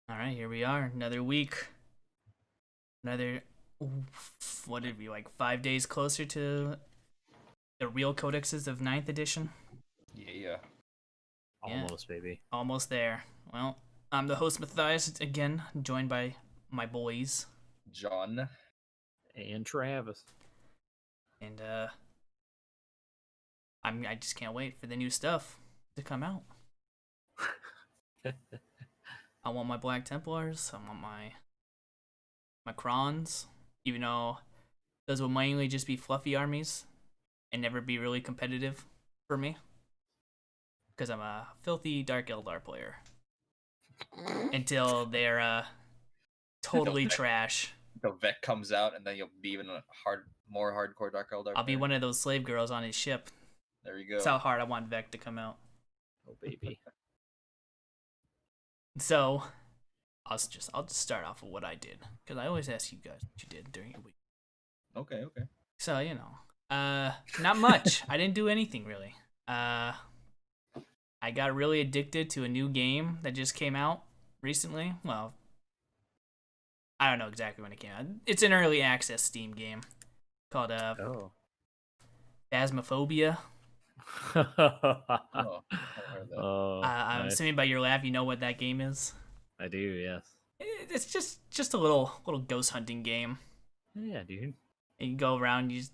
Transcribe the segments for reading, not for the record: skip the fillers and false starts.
All right, here we are. Another week. Another, what did we, like 5 days closer to the real codexes of ninth edition? Yeah. Yeah, Almost, baby. almost there. Well, I'm the host, Mathias, again, joined by my boys. John. And Travis. And, I just can't wait for the new stuff to come out. I want my Black Templars. I want my Crons, even though those will mainly just be fluffy armies and never be really competitive for me. Because I'm a filthy Dark Eldar player. Until they're totally trash. The Vec comes out, and then you'll be even a more hardcore Dark Eldar. I'll be one of those slave girls on his ship. There you go. That's how hard I want Vec to come out. Oh, baby. So, I'll just start off with what I did, because I always ask you guys what you did during your week. Okay. So not much. I didn't do anything really. I got really addicted to a new game that just came out recently. Well, I don't know exactly when it came out. It's an early access Steam game called Phasmophobia. Oh, I heard that. I'm Nice. assuming by your laugh, you know what that game is. I do, yes. It's just a little ghost hunting game. Yeah, dude. And you go around, you just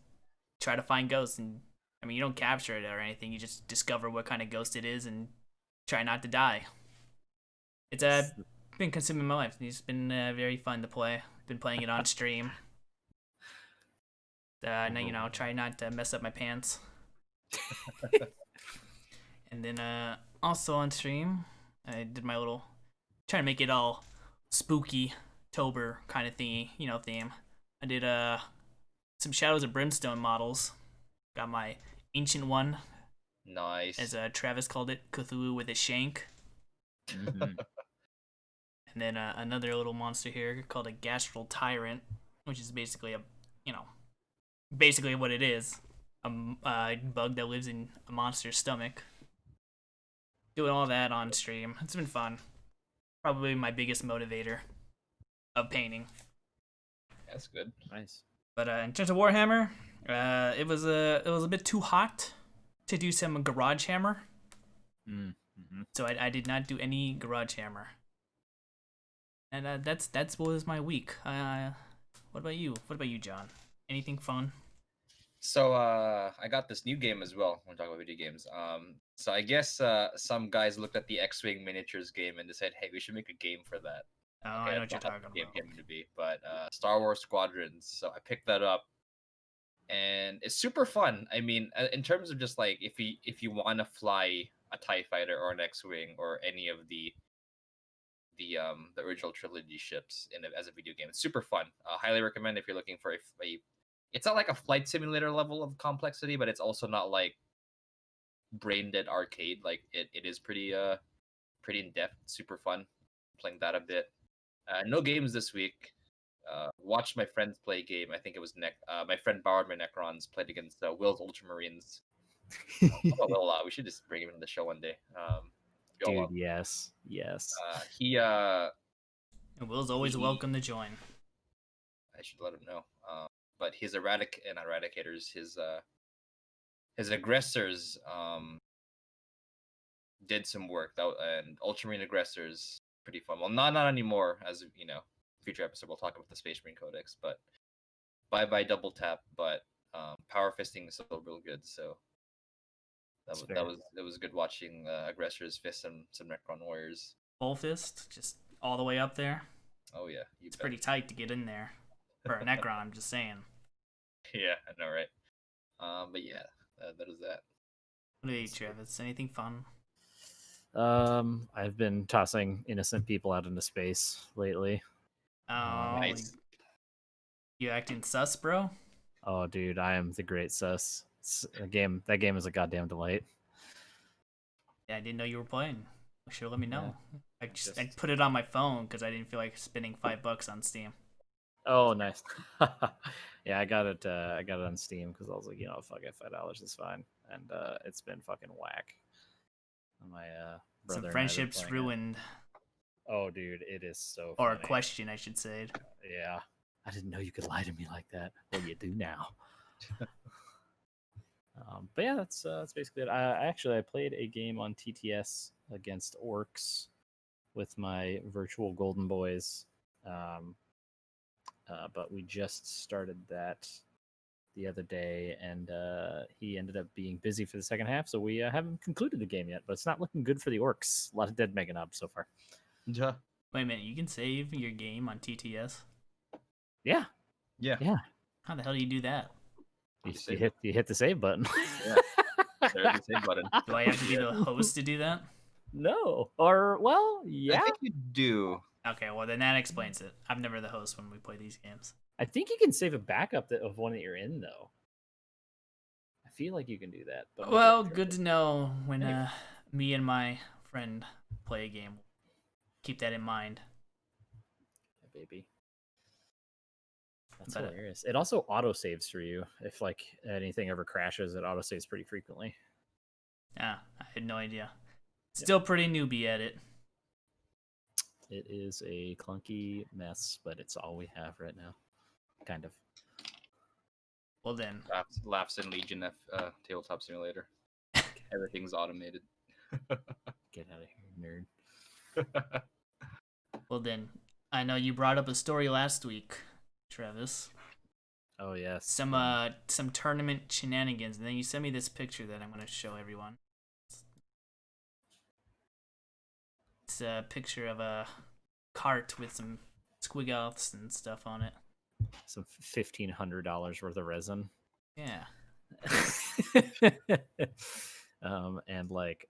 try to find ghosts, and I mean, you don't capture it or anything. You just discover what kind of ghost it is and try not to die. It's been consuming my life. It's been very fun to play. Been playing it on stream. Try not to mess up my pants. And then also on stream, I did my little trying to make it all spooky Tober kind of theme. I did some Shadows of Brimstone models. Got my ancient one, Nice. as Travis called it, Cthulhu with a shank. Mhm. And then another little monster here called a Gastral Tyrant, which is basically basically what it is, a bug that lives in a monster's stomach. Doing all that on stream. It's been fun. Probably my biggest motivator of painting. That's good. Nice. But in terms of Warhammer, it was a bit too hot to do some Garage Hammer, Mm-hmm. so I did not do any Garage Hammer. And that's what was my week. What about you? What about you, John? Anything fun? So I got this new game as well. When we talk about video games. So I guess some guys looked at the X-Wing miniatures game and decided, hey, we should make a game for that. Oh, Okay, I know what you're that's not talking how the game about. came to be, but Star Wars Squadrons. So I picked that up, and it's super fun. I mean, in terms of just like if you want to fly a TIE fighter or an X-Wing or any of the original trilogy ships as a video game, it's super fun. Highly recommend if you're looking for a. It's not like a flight simulator level of complexity, but it's also not like brain dead arcade. Like it is pretty in depth, super fun. Playing that a bit. No games this week. Watched my friends play a game. I think it was my friend borrowed my Necrons, played against Will's Ultramarines. Oh, Will, we should just bring him into the show one day. Dude, yes. He And Will's always welcome to join. I should let him know. But his eradicators, his aggressors did some work. And Ultramarine aggressors pretty fun. Well, not anymore, as you know. Future episode we'll talk about the Space Marine Codex, but bye double tap. But power fisting is still real good. So that was good watching aggressors fist some Necron warriors. Full fist, just all the way up there. Oh yeah, It's pretty tight to get in there for a Necron. I'm just saying. Yeah, I know, right? But yeah, that is that. What do you, Travis? Anything fun? I've been tossing innocent people out into space lately. Oh, Nice. You acting sus, bro? Oh, dude, I am the great sus. That game is a goddamn delight. Yeah, I didn't know you were playing. You should let me know. Yeah. I put it on my phone because I didn't feel like spending $5 on Steam. Oh, nice. Yeah, I got it on Steam because I was like, fuck it, $5 is fine, and it's been fucking whack. My brother Some and I have been friendships playing it. ruined. Oh, dude, it is so Or funny. a question, I should say. Yeah. I didn't know you could lie to me like that. Well, you do now. But yeah, that's basically it. I played a game on TTS against orcs with my virtual golden boys. But we just started that the other day, and he ended up being busy for the second half, so we haven't concluded the game yet. But it's not looking good for the orcs. A lot of dead Mega Nobs so far. Yeah. Wait a minute, you can save your game on TTS? Yeah, Yeah. yeah. How the hell do you do that? You hit the save button. Yeah. There's the save button. Do I have to be the host to do that? No, or well, yeah. I think you do. Okay, well then that explains it. I'm never the host when we play these games. I think you can save a backup of one that you're in, though. I feel like you can do that. But Well, good to know when Anyway. me and my friend play a game. Keep that in mind. Yeah, baby. That's But, hilarious. It also auto saves for you if like anything ever crashes. It auto saves pretty frequently. I had no idea. Still pretty newbie at it. It is a clunky mess, but it's all we have right now. Kind of. Well then, Laughs in Legion Tabletop Simulator. Everything's automated. Get out of here, nerd. well then, I know you brought up a story last week, Travis. Oh yes. Some tournament shenanigans, and then you sent me this picture that I'm going to show everyone. It's a picture of a cart with some squig and stuff on it. Some $1,500 worth of resin. Yeah. And like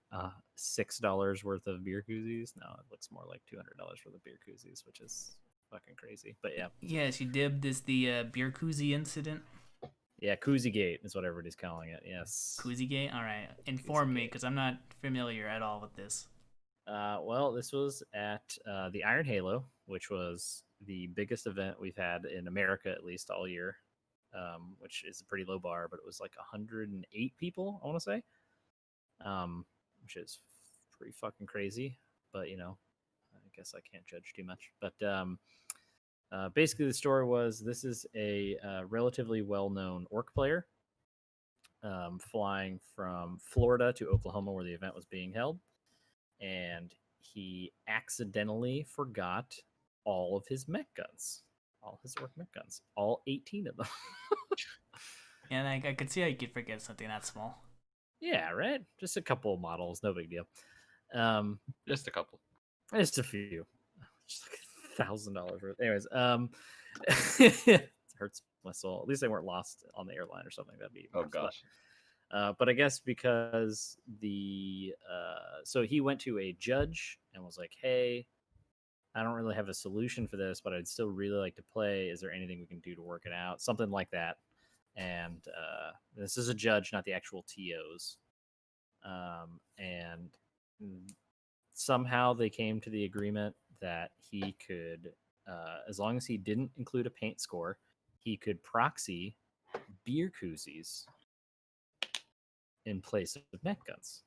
$6 worth of beer koozies. No, it looks more like $200 worth of beer koozies, which is fucking crazy. But yeah. Yes, you dibbed as the beer koozie incident. Yeah, Koozie Gate is what everybody's calling it. Yes. Koozie Gate? All right. Inform me, because I'm not familiar at all with this. Well, this was at the Iron Halo, which was the biggest event we've had in America, at least all year, which is a pretty low bar, but it was like 108 people, I want to say, which is pretty fucking crazy. But, you know, I guess I can't judge too much. But basically, the story was this is a relatively well-known orc player flying from Florida to Oklahoma, where the event was being held. And he accidentally forgot all of his mech guns, all his orc mech guns, all 18 of them. And I could see how you could forget something that small. Yeah, right. Just a couple of models, no big deal. Just a couple. Just a few. Just like $1,000 worth. Anyways, it hurts my soul. At least they weren't lost on the airline or something. That'd be Oh gosh. but I guess because so he went to a judge and was like, hey, I don't really have a solution for this, but I'd still really like to play. Is there anything we can do to work it out? Something like that. And this is a judge, not the actual TOs. And somehow they came to the agreement that he could, as long as he didn't include a paint score, he could proxy beer koozies in place of mech guns.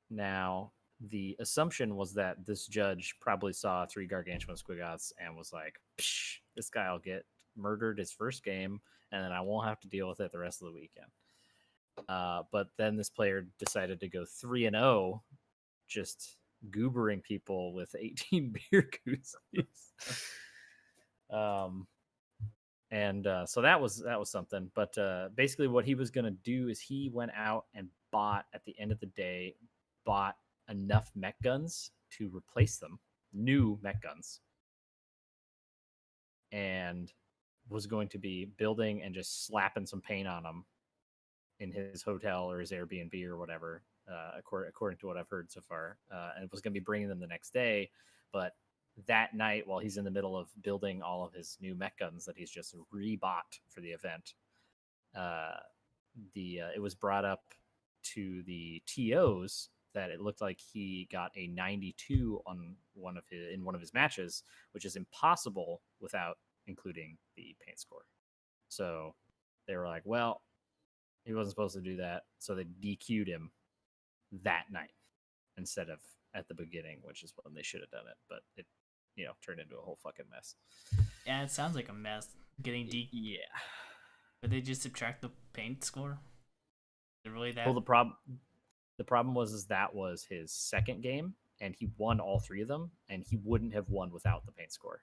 Now, the assumption was that this judge probably saw 3 gargantuan squigoths and was like, psh, this guy will get murdered his first game, and then I won't have to deal with it the rest of the weekend. But then this player decided to go 3-0, just goobering people with 18 beer koozies. So that was something. But basically, what he was going to do is he went out and bought, at the end of the day, bought enough mech guns to replace them, new mech guns, and was going to be building and just slapping some paint on them in his hotel or his Airbnb or whatever, according to what I've heard so far. And was going to be bringing them the next day. But that night, while he's in the middle of building all of his new mech guns that he's just rebought for the event, it was brought up to the TOs that it looked like he got a 92 on one of his matches, which is impossible without including the paint score. So they were like, well, he wasn't supposed to do that, so they DQ'd him that night instead of at the beginning, which is when they should have done it. But it, turned into a whole fucking mess. Yeah, it sounds like a mess. Getting deep. Yeah. But they just subtract the paint score. Is it really that? Well, the problem was that was his second game, and he won all 3 of them, and he wouldn't have won without the paint score.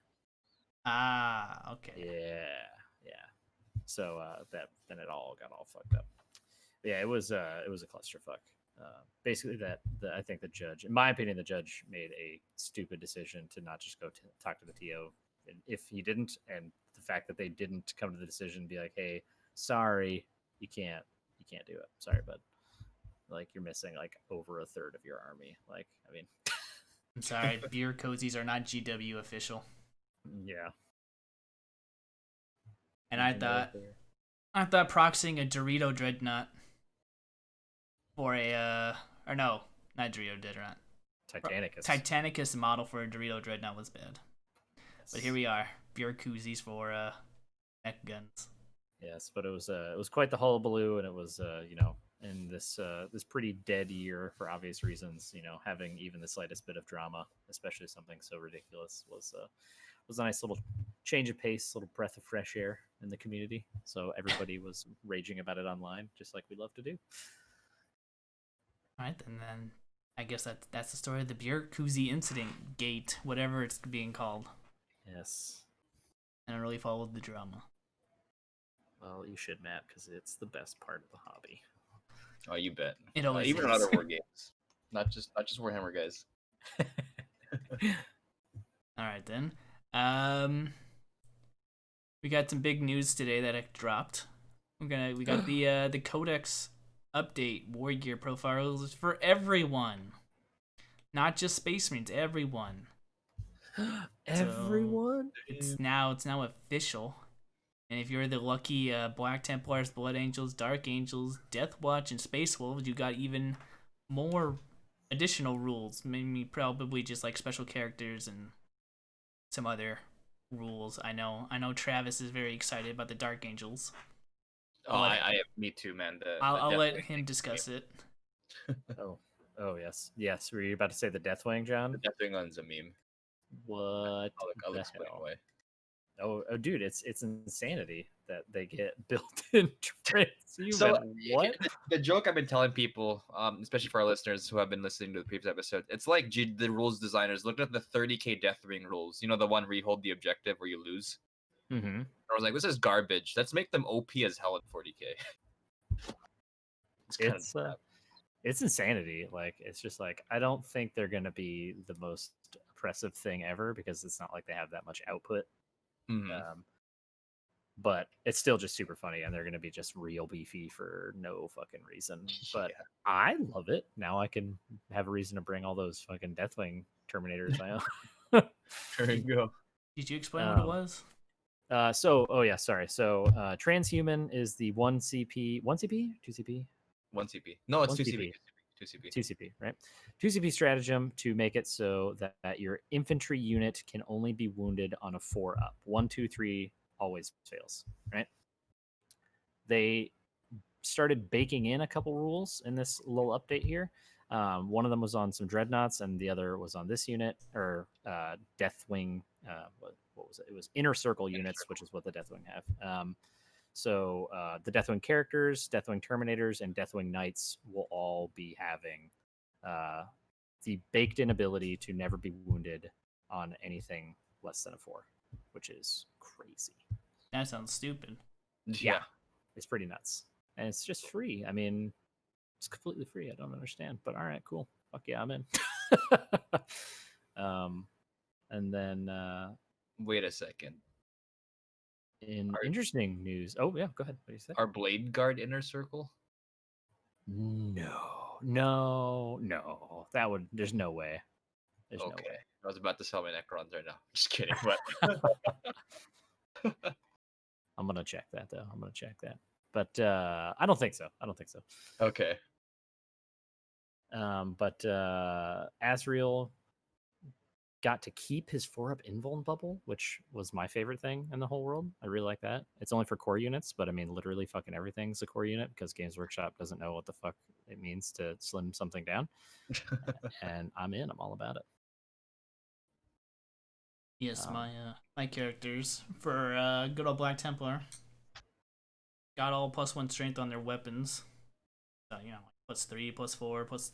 Ah, okay. Yeah. So then it all got all fucked up. But yeah, it was a clusterfuck. Basically, I think the judge, in my opinion, the judge made a stupid decision to not just go talk to the TO. And if he didn't, and the fact that they didn't come to the decision, be like, hey, sorry, you can't do it. Sorry, bud. Like, you're missing like over a third of your army. Like, I mean, I'm sorry, beer cozies are not GW official. yeah. And I thought proxying a Dorito Dreadnought for or no, not Dorito Dreadnought. Titanicus model for a Dorito Dreadnought was bad. Yes. But here we are, beer koozies for mech guns. Yes, but it was quite the hullabaloo, and it was in this pretty dead year for obvious reasons. Having even the slightest bit of drama, especially something so ridiculous, was a nice little change of pace, little breath of fresh air in the community. So everybody was raging about it online, just like we love to do. All right, and then I guess that's the story of the beer koozie incident gate, whatever it's being called. Yes. And I really followed the drama. Well, you should, Matt, because it's the best part of the hobby. Oh, you bet. It always even is. in other war games, not just Warhammer guys. All right then. We got some big news today that dropped. We got the Codex update. Wargear profiles for everyone, not just Space Marines. Everyone. Everyone. So it's now official. And if you're the lucky Black Templars, Blood Angels, Dark Angels, Death Watch, and Space Wolves, you got even more additional rules. Maybe probably just like special characters and some other rules. I know Travis is very excited about the Dark Angels. Me too, man. I'll let him discuss it. Oh yes. Were you about to say the Deathwing, John? The Deathwing one's a meme. What? I'll explain why. Oh, dude, it's insanity that they get built in transhuman. So what? The joke I've been telling people, especially for our listeners who have been listening to the previous episode, it's like the rules designers looked at the 30k Deathwing rules. The one where you hold the objective where you lose. Mm-hmm. I was like, this is garbage. Let's make them OP as hell at 40k. It's insanity. Like, it's just like, I don't think they're gonna be the most oppressive thing ever because it's not like they have that much output. Mm-hmm. But it's still just super funny, and they're going to be just real beefy for no fucking reason. But yeah. I love it. Now I can have a reason to bring all those fucking Deathwing Terminators I own. There you go. Did you explain what it was? So transhuman is the 1 CP, 1 CP, 2 CP, 1 CP. No, it's 2 2 CP. 2 CP. 2 CP, right? 2 CP stratagem to make it so that your infantry unit can only be wounded on a 4-up. 1, 2, 3 always fails, right? They started baking in a couple rules in this little update here. One of them was on some dreadnoughts, and the other was on this unit, or Deathwing. What was it? It was inner circle units, which is what the Deathwing have. So the Deathwing characters, Deathwing Terminators, and Deathwing Knights will all be having the baked-in ability to never be wounded on anything less than a 4, which is crazy. That sounds stupid. Yeah. It's pretty nuts. And it's just free. I mean, it's completely free. I don't understand. But all right, cool. Fuck yeah, I'm in. And then... wait a second. Interesting news. Oh, yeah, go ahead. What do you say? Our Blade Guard inner circle? No. There's no way. There's no way. I was about to sell my Necrons right now. Just kidding. But I'm going to check that, though. But I don't think so. Okay. But Asriel got to keep his 4-up invuln bubble, which was my favorite thing in the whole world. I really like that. It's only for core units, but I mean, literally fucking everything's a core unit because Games Workshop doesn't know what the fuck it means to slim something down. And I'm in. I'm all about it. Yes, my characters for good old Black Templar got all +1 strength on their weapons. So +3, +4,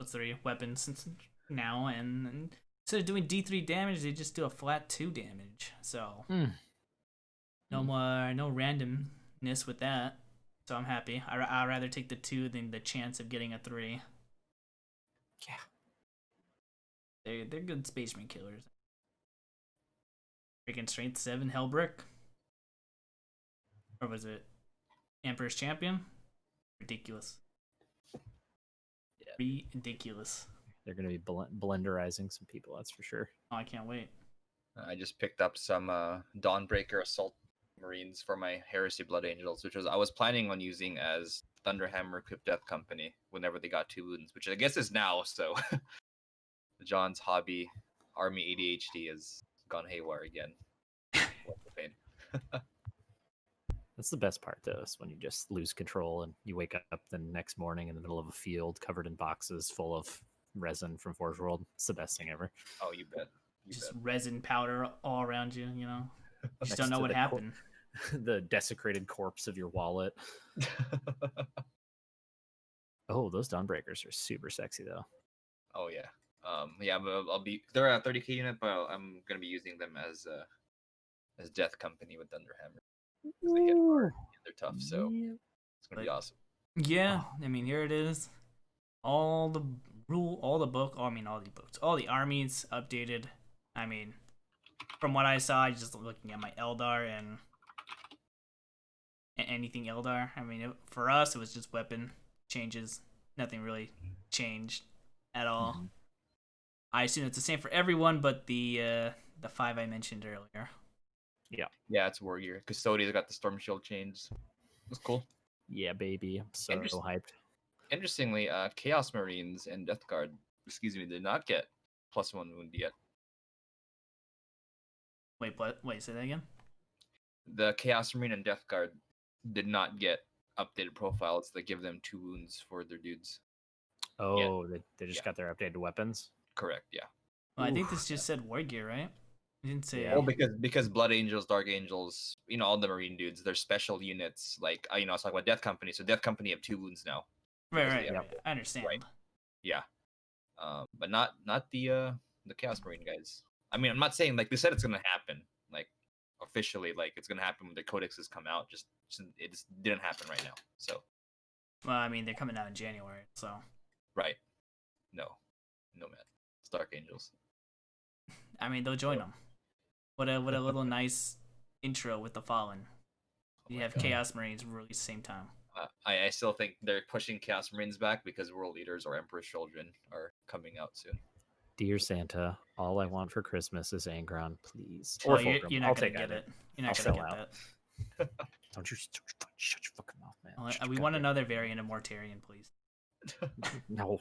+3 weapons now, and instead of doing D3 damage, they just do a flat 2 damage. So no randomness with that. So I'm happy. I'd rather take the 2 than the chance of getting a 3. Yeah. They're good Space Marine killers. Freaking strength 7 Hellbrick. Or was it Emperor's Champion? Ridiculous. Yeah. Ridiculous. They're going to be blenderizing some people, that's for sure. Oh, I can't wait. I just picked up some Dawnbreaker Assault Marines for my Heresy Blood Angels, which I was planning on using as Thunderhammer equipped Death Company whenever they got 2 wounds, which I guess is now. So John's hobby army ADHD has gone haywire again. What the pain. That's the best part, though, is when you just lose control and you wake up the next morning in the middle of a field covered in boxes full of resin from Forge World. It's the best thing ever. Oh, you bet. Just resin powder all around you, you know. You just Next don't know to what happened. The desecrated corpse of your wallet. Oh, those Dawnbreakers are super sexy, though. Oh yeah. Yeah, I'll be. They're a 30k unit, but I'm gonna be using them as Death Company with Thunderhammer. They hit hard and they're tough, so it's gonna be awesome. Yeah, I mean, here it is. All the armies updated. I mean, from what I saw, just looking at my Eldar and anything Eldar. I mean, for us, it was just weapon changes. Nothing really changed at all. Mm-hmm. I assume it's the same for everyone, but the 5 I mentioned earlier. Yeah, it's Wargear. Custodian's got the Storm Shield chains. It's cool. Yeah, baby. I'm so hyped. Interestingly, Chaos Marines and Death Guard, did not get +1 wound yet. Wait, say that again? The Chaos Marine and Death Guard did not get updated profiles that give them 2 wounds for their dudes. Oh, they just got their updated weapons? Correct, yeah. Well, I think this just said Wargear, right? It didn't say. Well, because Blood Angels, Dark Angels, all the Marine dudes, they're special units. Like, I was talking about Death Company. So Death Company have 2 wounds now. Right. I understand. Right. Yeah. But not the Chaos Marine guys. I mean, I'm not saying, like, they said it's going to happen. Like, officially, like, it's going to happen when the codexes come out. Just it just didn't happen right now. So. Well, I mean, they're coming out in January, so. Right. No, man. It's Dark Angels. I mean, they'll join them. What a little nice intro with the Fallen. You have Chaos Marines released same time. I still think they're pushing Chaos Marines back because World Eaters or Emperor's Children are coming out soon. Dear Santa, all I want for Christmas is Angron, please. Or you're not going to get it. You're not going to get that. Don't you shut your fucking mouth, man. We want another variant of Mortarion, please. No.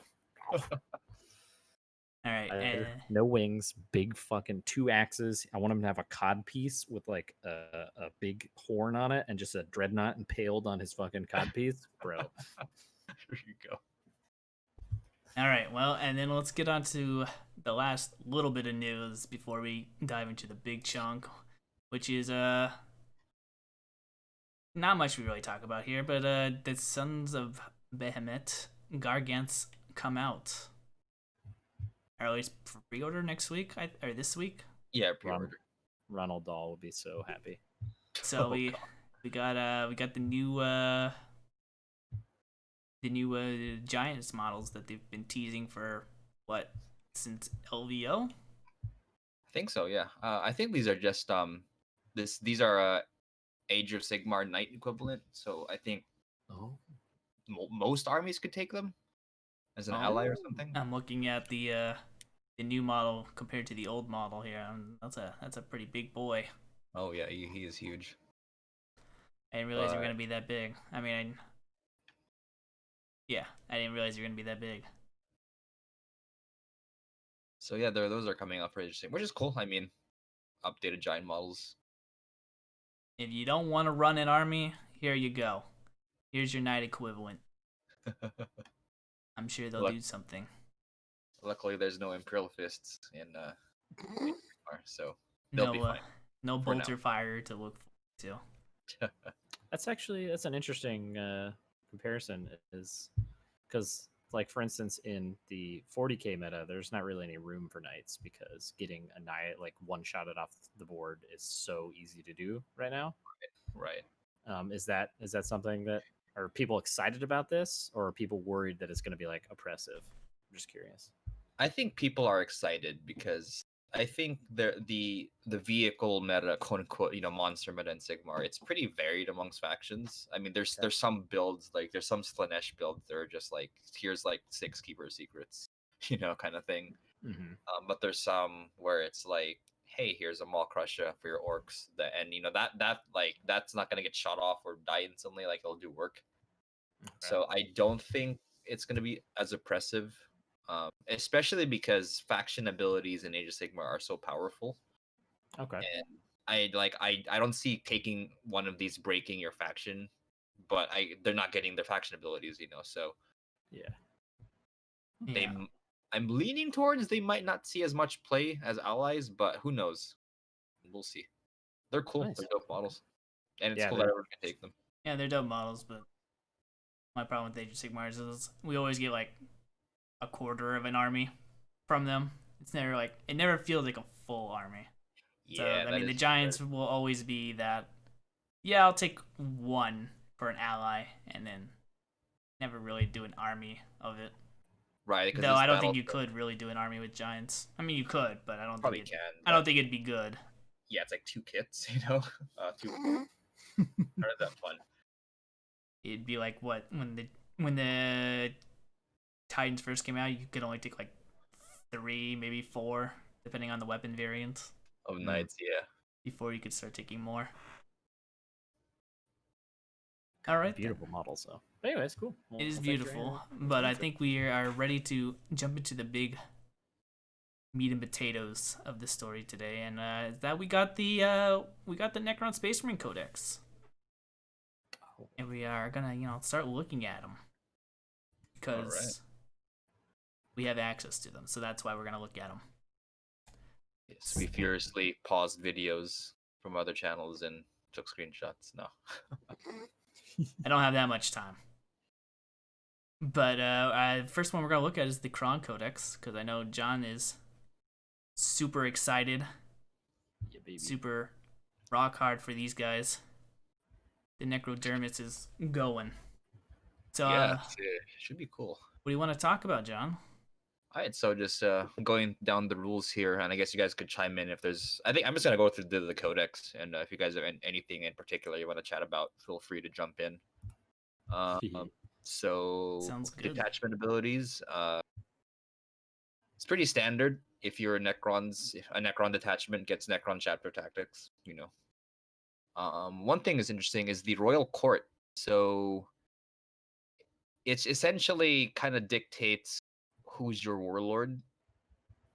All right. No wings, big fucking 2 axes. I want him to have a cod piece with like a big horn on it and just a dreadnought impaled on his fucking cod piece. Bro. There you go. All right. Well, and then let's get on to the last little bit of news before we dive into the big chunk, which is not much we really talk about here, but the Sons of Behemat Gargants come out. Or at least for pre-order next week, or this week. Yeah, pre-order. Ronald Dahl will be so happy. So we got the new Giants models that they've been teasing for since LVO. I think so. Yeah. I think these are just these are Age of Sigmar Knight equivalent. So I think most armies could take them as an ally or something. I'm looking at the new model compared to the old model here. That's a pretty big boy. Oh yeah, he is huge. I didn't realize they were gonna be that big. I mean, I didn't realize they were gonna be that big. So yeah, those are coming up pretty interesting, which is cool. I mean, updated giant models. If you don't want to run an army, here you go. Here's your knight equivalent. I'm sure they'll Luck- do something. Luckily, there's no Imperial Fists in Sigmar, so they'll be No, fine. no for now. bolter fire to look forward to. That's an interesting comparison, is because, like, for instance, in the 40k meta, there's not really any room for knights because getting a knight like one shotted off the board is so easy to do right now. Right. Is that something that, are people excited about this, or are people worried that it's going to be like oppressive? I'm just curious. I think people are excited because I think the vehicle meta, quote unquote, monster meta in Sigmar, it's pretty varied amongst factions. I mean, there's some builds, like there's some Slanesh builds that are just like, here's like 6 Keeper Secrets, kind of thing. Mm-hmm. But there's some where it's like, hey, here's a Maw Crusher for your orcs, and that's not gonna get shot off or die instantly. Like, it'll do work. Okay. So I don't think it's gonna be as oppressive, especially because faction abilities in Age of Sigmar are so powerful. Okay. And I don't see taking one of these breaking your faction, but they're not getting their faction abilities, So Yeah. Yeah. I'm leaning towards they might not see as much play as allies, but who knows? We'll see. They're cool. Nice. They're dope models, and it's Yeah, cool that everyone can take them. Yeah, they're dope models, but my problem with Age of Sigmar is we always get like a quarter of an army from them. It's never like, it never feels like a full army. Yeah, So I that mean, the is Giants fair. will always be that. Yeah, I'll take one for an ally, and then never really do an army of it. Right. Though I don't think you could really do an army with Giants. I mean, you could, but I don't probably think can. I don't think it'd be good. Yeah, it's like 2 kits, two. Aren't that fun? It'd be like what when the Titans first came out, you could only take like 3, maybe 4, depending on the weapon variant, Of knights, yeah. before you could start taking more. All right, beautiful models though. But anyways, cool. Well, it is thanks for beautiful, but I think we are ready to jump into the big meat and potatoes of the story today, and that we got the Necron Space Marine Codex, and we are gonna start looking at them because we have access to them, so that's why we're gonna look at them. Yes, we furiously paused videos from other channels and took screenshots. No. I don't have that much time. But first one we're gonna look at is the Necron Codex, because I know John is super excited, Yeah, baby. super rock hard for these guys. The Necrodermis is going. So Yeah, it should be cool. what do you want to talk about, John? All right, so just going down the rules here, and I guess you guys could chime in if there's. I think I'm just gonna go through the codex, and if you guys have anything in particular you want to chat about, feel free to jump in. So Sounds good. detachment abilities. It's pretty standard. If you're a Necron detachment gets Necron chapter tactics. One thing is interesting is the Royal Court. So it's essentially kind of dictates who's your warlord.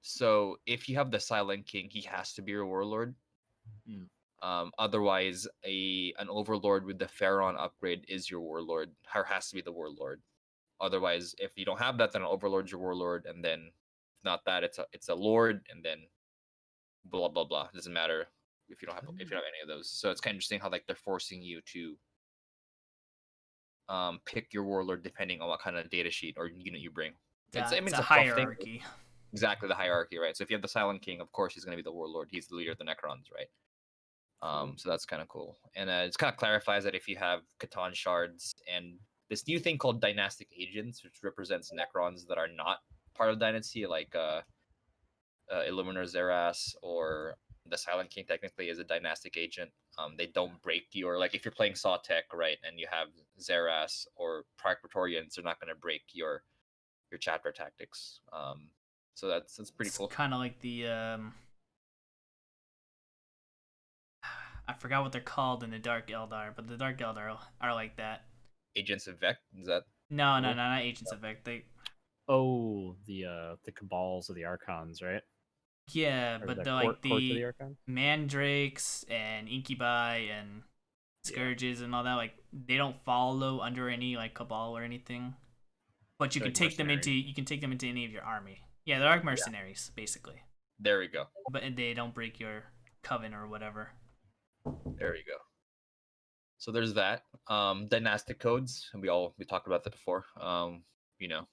So if you have the Silent King, he has to be your warlord. Otherwise, an overlord with the Pharaon upgrade is your warlord, or has to be the warlord. Otherwise, if you don't have that, then an overlord's your warlord, and then if not that, it's a lord, and then blah blah blah. It doesn't matter if you don't have any of those. So it's kind of interesting how like they're forcing you to pick your warlord depending on what kind of data sheet or unit you bring. It's it's a a tough thing. hierarchy. Exactly, the hierarchy, right? So if you have the Silent King, of course he's going to be the warlord. He's the leader of the Necrons, right? So that's kind of cool. And it kind of clarifies that if you have Catan shards and this new thing called dynastic agents, which represents Necrons that are not part of Dynasty, like Illuminar Xerath or the Silent King technically is a dynastic agent. They don't break your, like if you're playing Sawtech, right, and you have Xerath or Praetorians, they're not going to break your chapter tactics. So that's pretty cool. Kind of like the I forgot what they're called in the Dark Eldar, but the Dark Eldar are like that. Agents of Vect, is that? No, not Agents of Vect. The Cabals of the Archons, right? Yeah, Or but the they're court like of the the Archons? mandrakes and incubi and scourges and all that. Like they don't follow under any like cabal or anything. But you They're can like take them into mercenaries. any of your army. Yeah, they're like Yeah, mercenaries basically, there we go. but they don't break your coven or whatever. There we go. So there's that. Dynastic codes. We talked about that before. You know,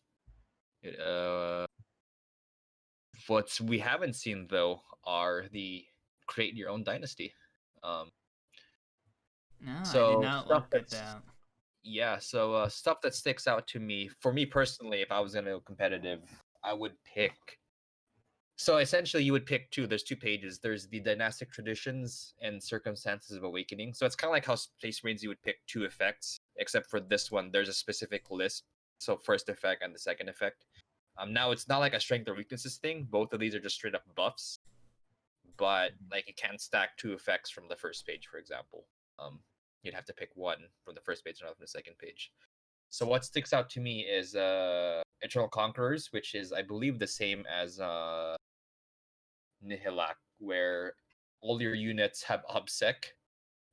it, what we haven't seen though are the create your own dynasty. Um, No, I did so not stuff look at that's that. yeah. So stuff that sticks out to me, for me personally, if I was gonna go competitive, I would pick. So essentially, you would pick two. There's two pages. There's the dynastic traditions and circumstances of awakening. So it's kind of like how Space Marines you would pick two effects, except for this one, there's a specific list. So first effect and the second effect. Now it's not like a strength or weaknesses thing. Both of these are just straight up buffs. But like you can't stack two effects from the first page, for example. You'd have to pick one from the first page and not from the second page. So what sticks out to me is Eternal Conquerors, which is I believe the same as Nihilak, where all your units have OBSEC,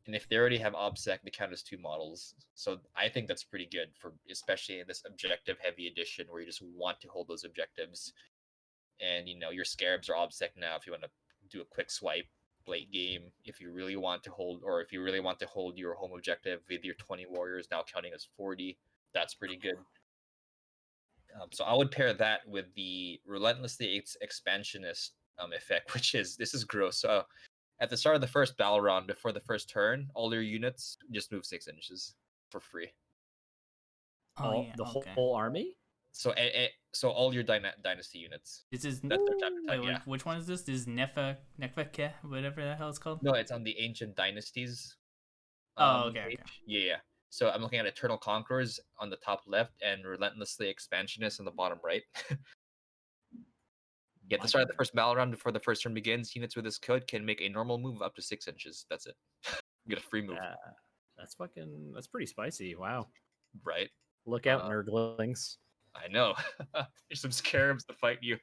and if they already have OBSEC, they count as two models. So I think that's pretty good for especially in this objective heavy edition where you just want to hold those objectives. And your scarabs are OBSEC now if you want to do a quick swipe late game. If you really want to hold, or if you really want to hold your home objective with your 20 warriors now counting as 40, that's pretty good. So I would pair that with the relentlessly expansionist effect, which is this is gross. So at the start of the first battle round, before the first turn, all your units just move 6 inches for free. Oh All yeah, the okay. whole army. So all your dynasty units. This is That's their chapter wait, time. Yeah. which one is this? This is Nefake, whatever the hell it's called. No, it's on the ancient dynasties Oh, okay, okay. page. Yeah, yeah. So I'm looking at Eternal Conquerors on the top left and Relentlessly Expansionist on the bottom right. At the start of the first battle round before the first turn begins, units with this code can make a normal move up to 6 inches. That's it. Get a free move. That's pretty spicy. Wow. Right? Look out, nerdlings. I know. There's some scarabs to fight you.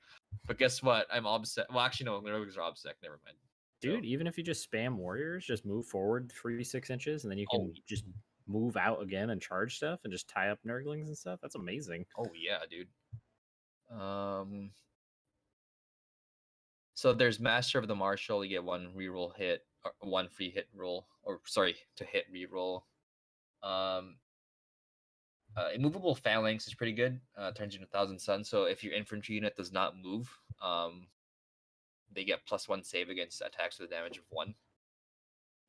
But guess what? I'm obsec. Well, actually, no, Nerligs are obsec. Never mind. Dude, So, even if you just spam warriors, just move forward 3 6 inches, and then you oh, can just move out again and charge stuff and just tie up nerdlings and stuff. That's amazing. oh yeah, dude. So there's Master of the Martial. You get one reroll hit, or one free hit roll, or sorry, to hit reroll. Immovable Phalanx is pretty good. Turns into 1,000 Sun. So if your infantry unit does not move, they get +1 save against attacks with a damage of 1.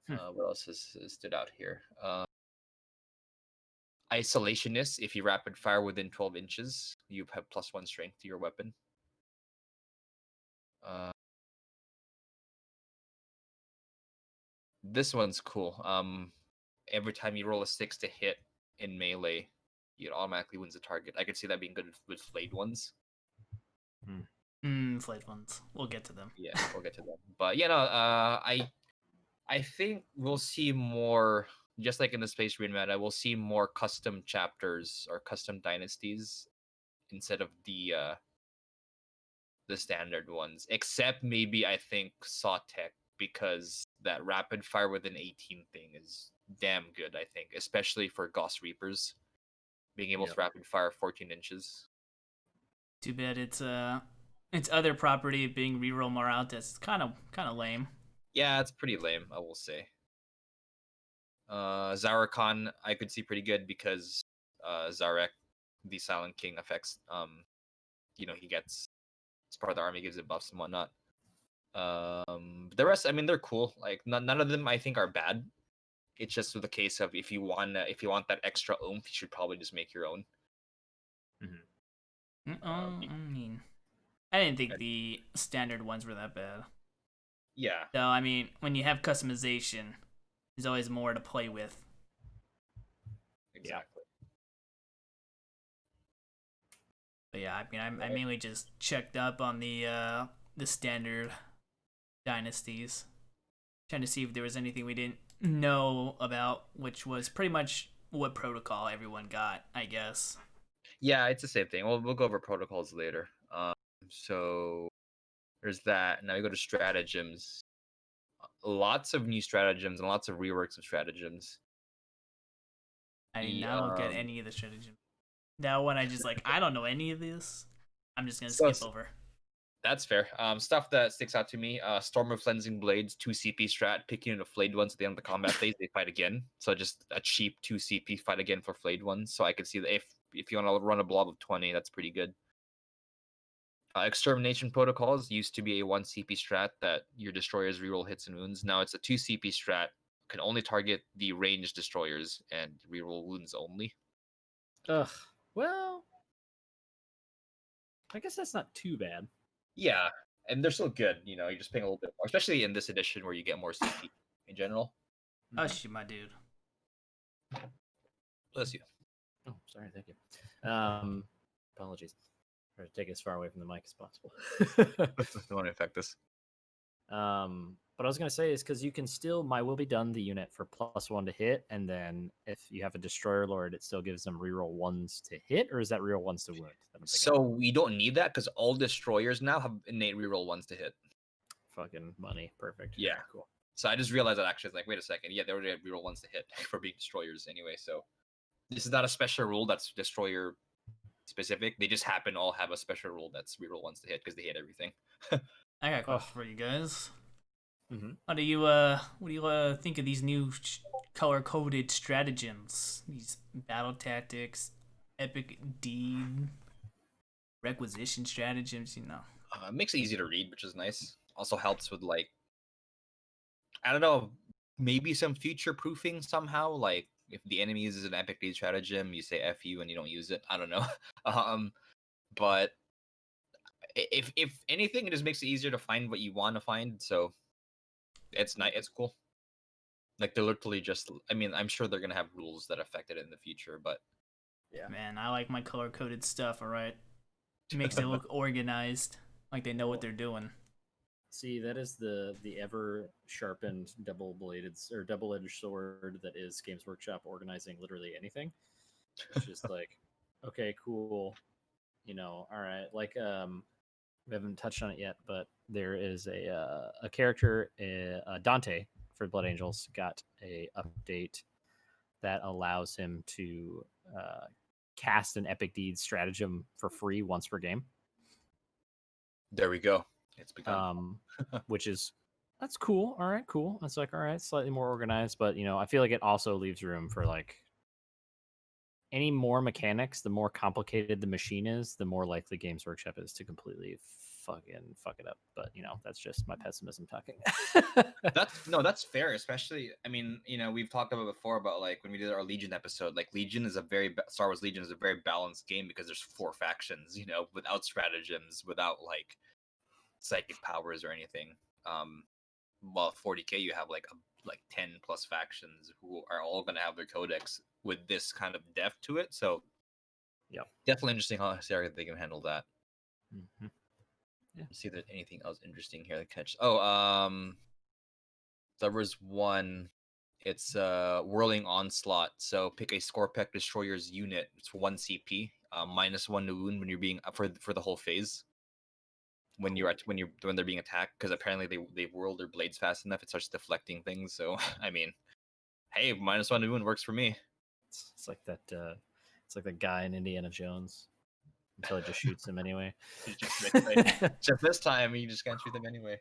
What else has stood out here? Isolationist. If you rapid fire within 12 inches, you have +1 strength to your weapon. This one's cool. Every time you roll a 6 to hit in melee, it automatically wins the target. I could see that being good with flayed ones. Flayed ones. We'll get to them. Yeah, we'll get to them. But I think we'll see more, just like in the Space Marine meta, we'll see more custom chapters or custom dynasties instead of the standard ones. Except maybe I think Sawtech, because that rapid fire within 18 thing is damn good, I think, especially for Gauss Reapers. Being able to rapid fire 14 inches. Too bad it's other property being reroll Moraltes. It's kind of lame. Yeah, it's pretty lame, I will say. Zarakhan I could see pretty good because Zarek, the Silent King, affects he gets, as part of the army, gives it buffs and whatnot. The rest, I mean, they're cool. Like none of them I think are bad. It's just the case of if you want that extra oomph, you should probably just make your own. I mean, I didn't think the standard ones were that bad. Yeah. So I mean, when you have customization, there's always more to play with. Exactly. But yeah, I mean, I mainly just checked up on the standard dynasties, trying to see if there was anything we didn't know about, which was pretty much what protocol everyone got, I guess. Yeah, it's the same thing. We'll go over protocols later. So there's that. Now we go to stratagems. Lots of new stratagems and lots of reworks of stratagems. I did not look at any of the stratagems. That one I just like. I don't know any of this. I'm just gonna So skip over. that's fair. Stuff that sticks out to me: Storm of Cleansing Blades, 2 CP strat, picking the flayed ones at the end of the combat phase, they fight again. So just a cheap 2 CP fight again for flayed ones. So I could see that if you want to run a blob of 20, that's pretty good. Extermination Protocols used to be a 1 CP strat that your destroyers reroll hits and wounds. Now it's a 2 CP strat, can only target the ranged destroyers and reroll wounds only. Ugh. Well, I guess that's not too bad. Yeah, and they're still good. You're just paying a little bit more, especially in this edition where you get more CP in general. Oh shit, my dude. Bless you. Oh, sorry. Thank you. Apologies. Try to take it as far away from the mic as possible. Don't want to affect this. What I was gonna say is because you can still my will be done the unit for +1 to hit, and then if you have a destroyer lord, it still gives them reroll 1s to hit, or is that reroll 1s to wound? So we don't need that because all destroyers now have innate reroll 1s to hit. Fucking money, perfect. Yeah, cool. So I just realized that actually, it's like, wait a second, yeah, they already have reroll 1s to hit for being destroyers anyway. So this is not a special rule that's destroyer specific. They just happen to all have a special rule that's reroll 1s to hit because they hit everything. I got a question for you guys. Mm-hmm. What do you think of these new color-coded stratagems? These battle tactics, epic deed, requisition stratagems. Makes it easy to read, which is nice. Also helps with like, I don't know, maybe some future proofing somehow. Like if the enemy uses an epic deed stratagem, you say F you and you don't use it. I don't know. But if anything, it just makes it easier to find what you want to find. So it's nice. It's cool. Like they're literally just. I mean, I'm sure they're gonna have rules that affect it in the future, but Yeah. Man, I like my color-coded stuff. All right, it makes it look organized, like they know what they're doing. See, that is the ever sharpened double-bladed or double-edged sword that is Games Workshop organizing literally anything. It's just like, okay, cool. All right. Like, we haven't touched on it yet, but there is a character, Dante for Blood Angels, got a update that allows him to cast an Epic Deeds stratagem for free once per game. there we go. It's begun. Which is that's cool. All right, cool. It's like all right, slightly more organized, but I feel like it also leaves room for like any more mechanics. The more complicated the machine is, the more likely Games Workshop is to completely fucking fuck it up. But that's just my pessimism talking. That's fair. Especially, I mean, we've talked about before about like when we did our Legion episode. Like Legion is Star Wars Legion is a very balanced game because there's 4 factions. Without stratagems, without like psychic powers or anything. While 40k, you have like 10 plus factions who are all going to have their codex with this kind of depth to it. So, yeah, definitely interesting how they can handle that. Mm-hmm. Yeah. Let's see if there's anything else interesting here to catch. There was one. It's Whirling Onslaught. So pick a Scorpec Destroyer's unit. It's 1 CP, -1 to wound when you're being for the whole phase. When they're being attacked, because apparently they whirl their blades fast enough, it starts deflecting things. So I mean, hey, -1 to wound works for me. It's like that. It's like that guy in Indiana Jones until he just shoots him anyway. Except this time, you just can't shoot them anyway.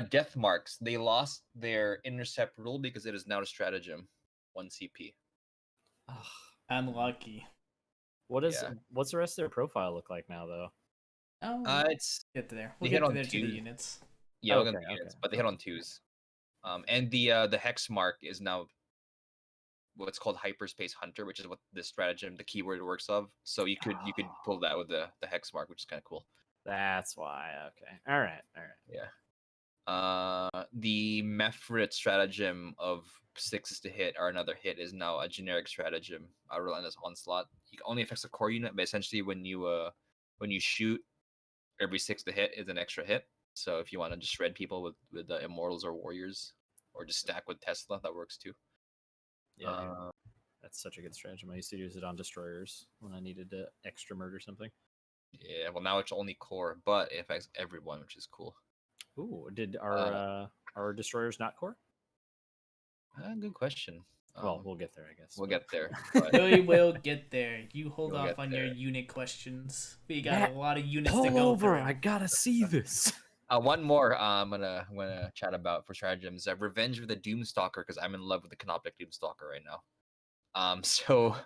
Death Marks. They lost their intercept rule because it is now a stratagem. 1 CP. Unlucky. What's the rest of their profile look like now, though? Oh, It's get to there. they We'll hit get to on there to the 2s. units. Yeah, Okay, we'll get the units, but they hit on 2s. And the hex mark is now what's called Hyperspace Hunter, which is what this stratagem, the keyword works of. So you could pull that with the hex mark, which is kind of cool. That's why. Okay. All right. Yeah. The Mephrit stratagem of 6s to hit or another hit is now a generic stratagem. Relentless Onslaught. It only affects a core unit, but essentially when you shoot, every 6 to hit is an extra hit. So if you want to just shred people with the Immortals or Warriors, or just stack with Tesla, that works too. Yeah, that's such a good stratagem. I used to use it on destroyers when I needed to extra murder something. Yeah, well now it's only core, but it affects everyone, which is cool. Ooh, did our destroyers not core? Good question. Well, we'll get there, I guess. We'll but- get there. But We will get there. You hold We'll off get on your there. unit questions. We got Matt, a lot of units to Pull go over! through. I gotta see this. one more I'm gonna chat about for stratagems. Revenge of the Doomstalker, because I'm in love with the Canoptic Doomstalker right now. So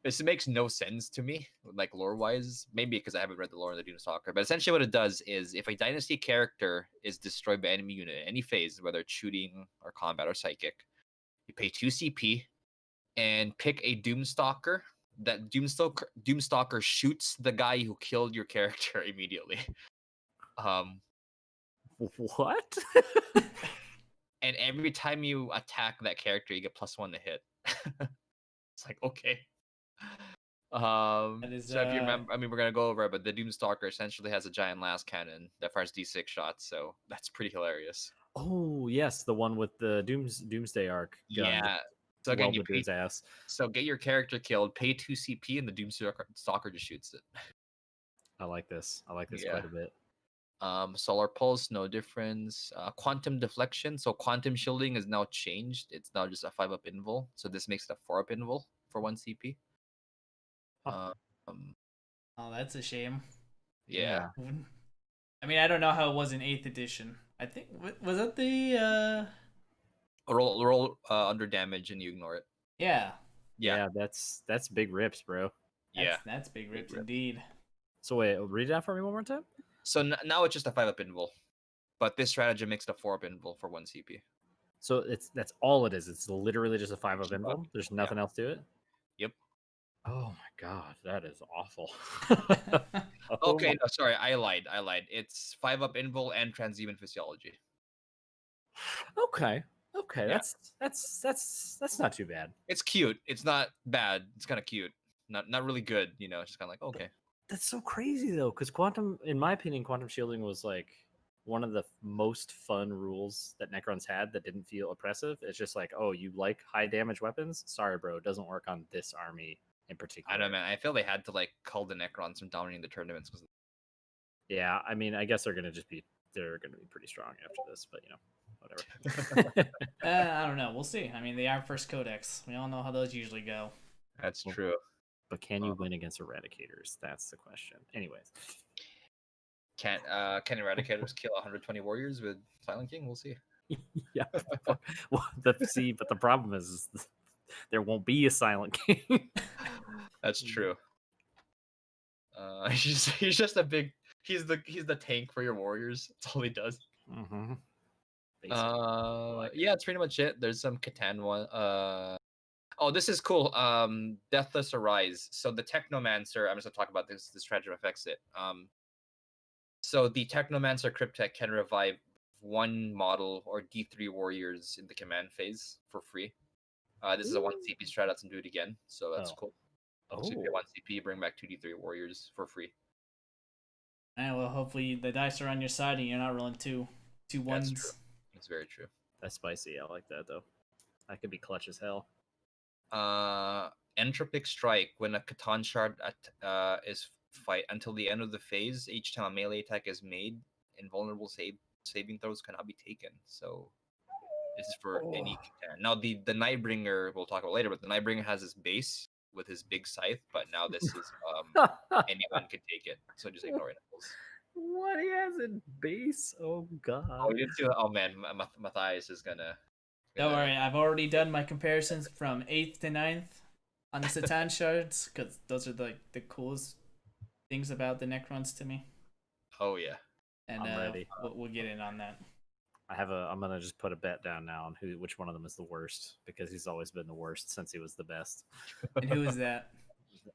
this makes no sense to me, like lore wise. Maybe because I haven't read the lore of the Doomstalker. But essentially, what it does is if a dynasty character is destroyed by enemy unit in any phase, whether it's shooting or combat or psychic, you pay 2 CP and pick a Doomstalker. That Doomstalker shoots the guy who killed your character immediately. What? And every time you attack that character, you get +1 to hit. It's like, okay. That is, So if you remember, I mean, we're gonna go over it, but the Doomstalker essentially has a giant las cannon that fires D6 shots, so that's pretty hilarious. Oh yes, the one with the Doomsday Arc gun. Yeah. So again, you welded to pay, his ass. so get your character killed, pay 2 CP, and the Doomstalker just shoots it. I like this. I like this Yeah. quite a bit. Solar Pulse, no difference. Quantum Deflection, so Quantum Shielding is now changed. It's now just a 5-up invul, so this makes it a 4-up invul for 1 CP. Oh. Oh, that's a shame. Yeah. I mean, I don't know how it was in 8th edition. I think was that the Roll under damage and you ignore it. yeah. Yeah. That's big rips, bro. That's big rips rips. indeed. So wait, read it out for me one more time. So now it's just a 5-up invul, but this strategy makes it a 4-up invul for 1 CP. So that's all it is. It's literally just a 5-up Just a invul. bug. There's nothing else to it. Yep. Oh my god, that is awful. Okay, no, sorry, I lied. It's 5-up invul and transhuman physiology. Okay. Okay, Yeah. that's not too bad. It's cute. It's not bad. It's kind of cute. Not really good. You know, it's just kind of like okay. That's so crazy though, because quantum, in my opinion, quantum shielding was like one of the most fun rules that Necrons had that didn't feel oppressive. It's just like, oh, you like high damage weapons? Sorry, bro, it doesn't work on this army in particular. I don't know, man. I feel they had to like cull the Necrons from dominating the tournaments. Yeah, I mean, I guess they're gonna be pretty strong after this, but you know, whatever. I don't know. We'll see. I mean, they are first codex. We all know how those usually go. That's Well, true. But can you win against eradicators? That's the question. Anyways. Can Eradicators kill 120 warriors with Silent King? We'll see. Yeah. Well, but the problem is there won't be a Silent King. That's true. He's just a big. He's the tank for your warriors. That's all he does. Mm-hmm. Yeah, that's pretty much it. There's some Catan one. Oh, this is cool. Deathless Arise. So the Technomancer. I'm just gonna talk about this. This strategy affects it. So the Technomancer Cryptek can revive 1 model or D3 warriors in the command phase for free. This is a 1 CP strat. Let's do it again. So that's cool. So you pay 1 CP, bring back 2 D3 warriors for free. And well, hopefully the dice are on your side and you're not rolling two ones. That's true. That's very true. That's spicy. I like that though. That could be clutch as hell. Entropic Strike. When a Catan shard is fight until the end of the phase, each time a melee attack is made, invulnerable saving throws cannot be taken. So this is for any Catan. Now the Nightbringer we'll talk about later, but the Nightbringer has his base with his big scythe, but now this is anyone can take it. So just ignore it. What he has in base? Oh god. Oh man, Mathias is gonna. Don't worry, I've already done my comparisons from 8th to 9th on the Satan shards, because those are the coolest things about the Necrons to me. Oh yeah. And I'm ready. We'll get in on that. I'm gonna just put a bet down now on which one of them is the worst, because he's always been the worst since he was the best. And who is that?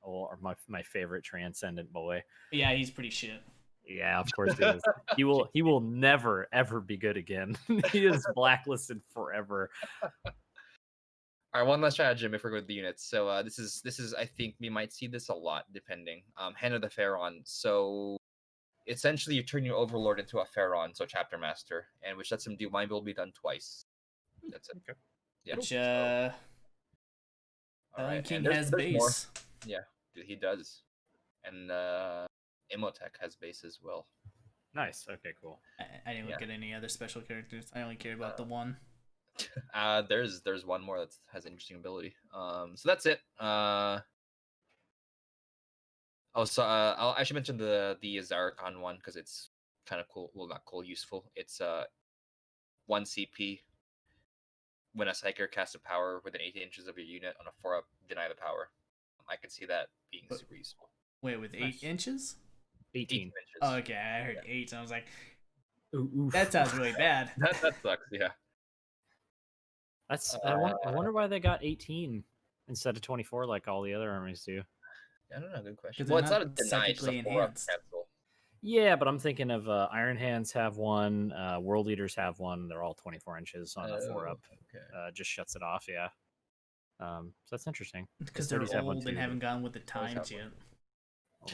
Or my favorite transcendent boy. Yeah, he's pretty shit. Yeah, of course he is. He will never ever be good again. He is blacklisted forever. All right, one last stratagem if we're with the units. So this is I think we might see this a lot depending. Hand of the Pharaon. So essentially you turn your overlord into a Pharaon, so chapter master, and which lets him do mind will be done twice. That's it. Okay. Yeah. Which Alright, King and has there's more. base. Yeah, he does. And Imhotep has base as well. Nice. Okay, cool. I didn't look at any other special characters. I only care about the one. There's one more that has interesting ability. So that's it. I should mention the Zarkon one because it's kind of cool. Well, not cool, useful. It's 1 CP. When a psyker casts a power within 18 inches of your unit on a 4-up, deny the power. I can see that being But- super useful. Wait, with 8 inches? 18. inches. Oh, okay, I heard 8, and I was like, Oof. that sounds really bad. that sucks. Yeah. That's I wonder why they got 18 instead of 24 like all the other armies do. I don't know. Good question. 'Cause Well, they're it's not a not deny. It's just a psychically 4-up enhanced. cancel. Yeah, but I'm thinking of Iron Hands have one, World Eaters have one. They're all 24 inches on a 4-up. Okay. Just shuts it off. Yeah. So that's interesting. Because they're 30s have one old and too, haven't but gone with the Always have times yet.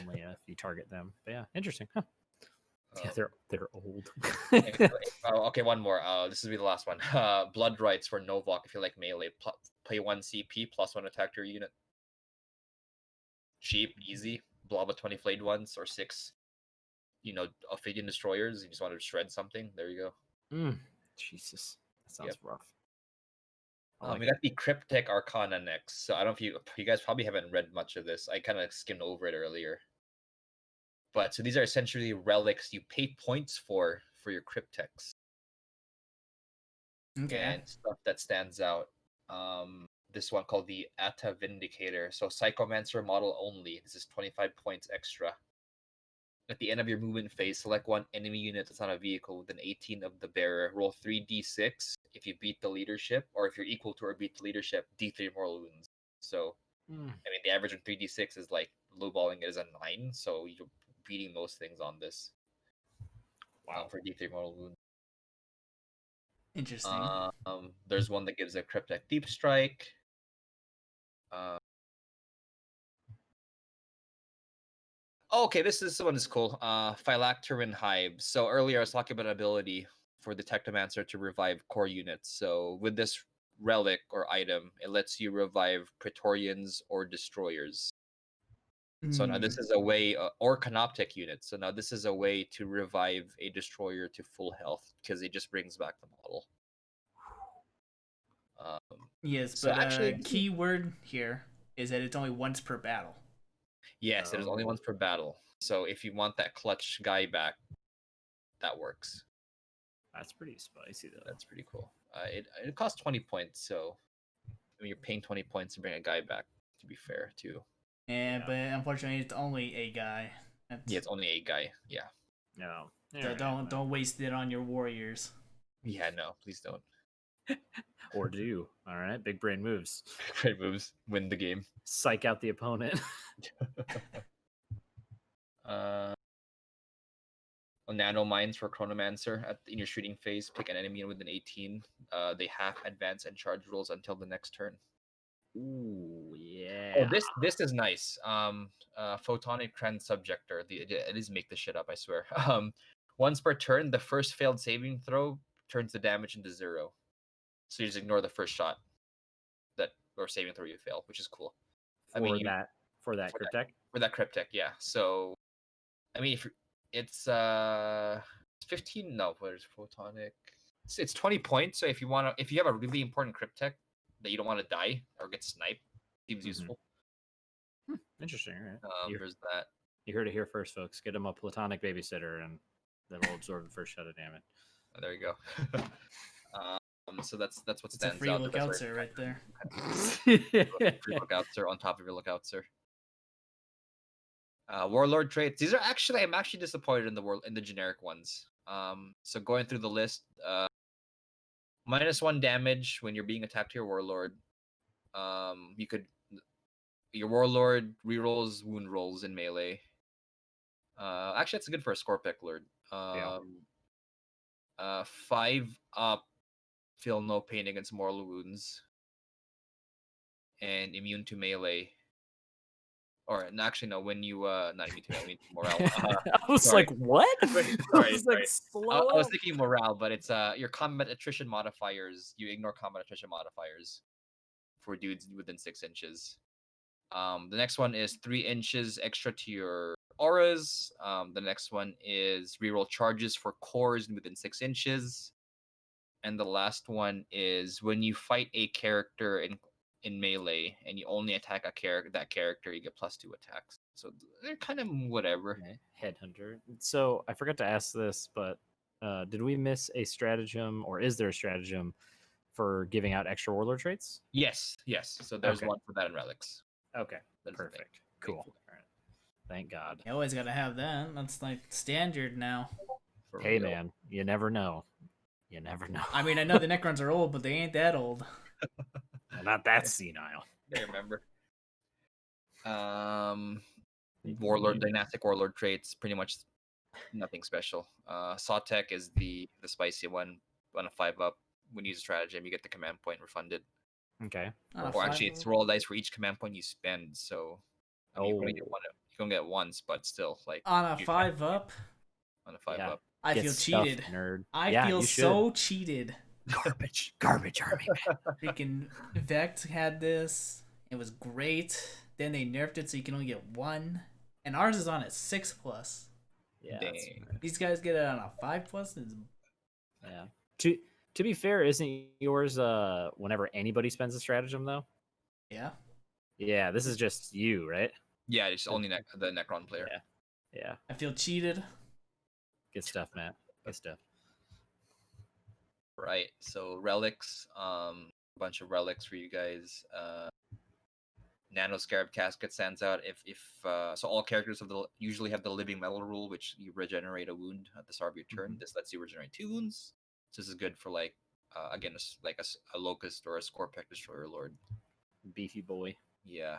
only if you target them. But yeah, interesting. Huh. Yeah, Um, they're old. okay, one more. This will be the last one. Blood Rights for Novok. If you like melee, play 1 CP plus 1 attack to your unit. Cheap, easy. Blob 20 flayed ones or 6. Ophidian destroyers. You just want to shred something. There you go. Jesus, that sounds rough. We got the Cryptic Arcana next. So I don't know if you guys probably haven't read much of this. I kind of skimmed over it earlier. But so these are essentially relics you pay points for your Cryptex. Okay. And stuff that stands out. This one called the Atta Vindicator. So Psychomancer model only. This is 25 points extra. At the end of your movement phase, select one enemy unit that's on a vehicle within 18 of the bearer. Roll 3d6 if you beat the leadership, or if you're equal to or beat the leadership, d3 mortal wounds. So, I mean, the average on 3d6 is like lowballing it is a 9, so you're beating most things on this. Wow. For d3 mortal wounds. Interesting. There's one that gives a Cryptic Deep Strike. Okay, this one is cool. Phylacteran Hive. So earlier I was talking about an ability for the Technomancer to revive core units. So with this relic or item, it lets you revive Praetorians or Destroyers. So now this is a way, or Canoptek units. So now this is a way to revive a Destroyer to full health because it just brings back the model. Yes, so but actually- key word here is that it's only once per battle. Yes, it is only once per battle. So if you want that clutch guy back, that works. That's pretty spicy though. That's pretty cool. It costs 20 points, so I mean, you're paying 20 points to bring a guy back. To be fair, too. And but unfortunately, it's only a guy. Yeah, it's only a guy. Yeah. No. So don't waste it on your warriors. Yeah, no, please don't. Or do. All right, big brain moves. Great moves, win the game. Psych out the opponent. Nano mines for Chronomancer in your shooting phase. Pick an enemy within 18. They have advance and charge rolls until the next turn. Ooh, yeah. Oh, this is nice. Photonic Trend Subjector. It is make this shit up, I swear. Once per turn, the first failed saving throw turns the damage into 0. So you just ignore the first shot or saving throw you fail, which is cool. For that Cryptek? For that Cryptek, yeah. So, I mean, if it's 15. No, what is Photonic? It's 20 points. So if you have a really important Cryptek that you don't want to die or get sniped, seems useful. Interesting. All right. There's that. You heard it here first, folks. Get him a platonic babysitter, and that'll absorb the first shot of damage. Oh, there you go. So that's what It's stands a free out. lookout sir right there. Free lookout sir on top of your lookout sir. Warlord traits. These are actually I'm actually disappointed in the generic ones. So going through the list, -1 damage when you're being attacked to your warlord. Your warlord rerolls wound rolls in melee. Actually, that's good for a Scorpic Lord. 5 up, feel no pain against mortal wounds, and immune to melee. Or actually, no. When you not immune to melee, immune to morale. I was sorry. like, what? Sorry, slow I was up. thinking morale, but it's your combat attrition modifiers. You ignore combat attrition modifiers for dudes within 6 inches. The next one is 3 inches extra to your auras. The next one is reroll charges for cores within 6 inches. And the last one is when you fight a character in melee and you only attack that character, you get +2 attacks. So they're kind of whatever. Okay. Headhunter. So I forgot to ask this, but did we miss a stratagem, or is there a stratagem for giving out extra warlord traits? Yes. So there's Okay. one for that in relics. Okay, That is the thing. perfect, cool. Thankfully. All right. Thank God. You always gotta have that. That's like standard now. For Hey real. man, you never know. You never know. I mean, I know the Necrons are old, but they ain't that old. Well, not that senile. I remember. Warlord, dynastic warlord traits, pretty much nothing special. Sawtech is the spicy one on a 5-up. When you use a stratagem, you get the command point refunded. Okay. Or actually, it's roll dice for each command point you spend. So, I mean, you only get one. You can get once, but still, like On a 5-up. On a 5-up. I Get feel stuffed, cheated. nerd. I Yeah, feel you so cheated. Garbage army. Freaking Vex had this. It was great. Then they nerfed it so you can only get one. And ours is on a 6+. Yeah. Dang. These guys get it on a 5+. It's... Yeah. To be fair, isn't yours whenever anybody spends a stratagem though? Yeah. Yeah, this is just you, right? Yeah, it's only the Necron player. Yeah. I feel cheated. Good stuff, Matt. Good stuff. Right. So relics, a bunch of relics for you guys. Nano Scarab Casket stands out. If so, all characters usually have the living metal rule, which you regenerate a wound at the start of your turn. This lets you regenerate 2 wounds. So this is good for again, like a locust or a Scorpec Destroyer Lord. Beefy boy. Yeah.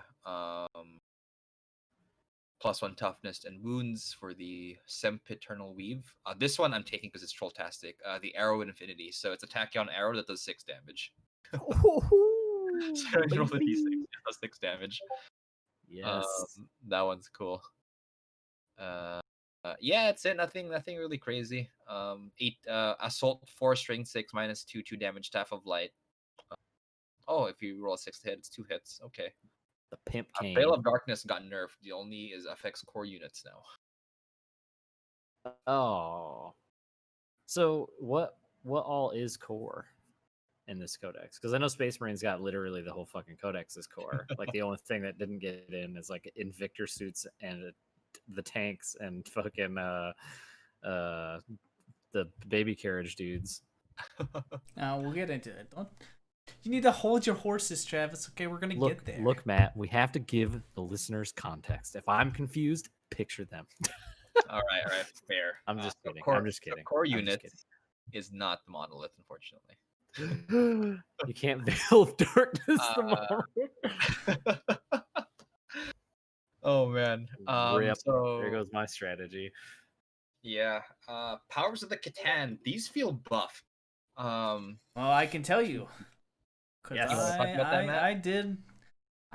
+1 toughness and wounds for the Sempiternal Weave. This one I'm taking because it's trolltastic. The Arrow of Infinity. So it's a Tachyon arrow that does 6 damage. So you roll the d6, it does 6 damage. Yes. That one's cool. Yeah, it's it. Nothing really crazy. 8 assault 4 strength 6 -2 2 damage staff of light. Oh, if you roll a 6th hit, it's 2 hits. Okay. The pimp cane. Veil of Darkness got nerfed. The only is affects core units now. Oh. So what all is core in this codex? Because I know Space Marines got literally the whole fucking codex is core. Like the only thing that didn't get in is like Invictor suits and the tanks and fucking the baby carriage dudes. We'll get into it. You need to hold your horses, Travis. Okay, we're gonna get there. Look, Matt, we have to give the listeners context. If I'm confused, picture them. All right, fair. I'm just kidding. Core, I'm just kidding. Core I'm unit just is not the monolith, unfortunately. kidding. You can't veil of darkness tomorrow. Oh man. Rip. So There goes my strategy. yeah. Powers of the Catan. These feel buff. Well, I can tell you. Cause Yes. You wanna talk about that, Matt? I did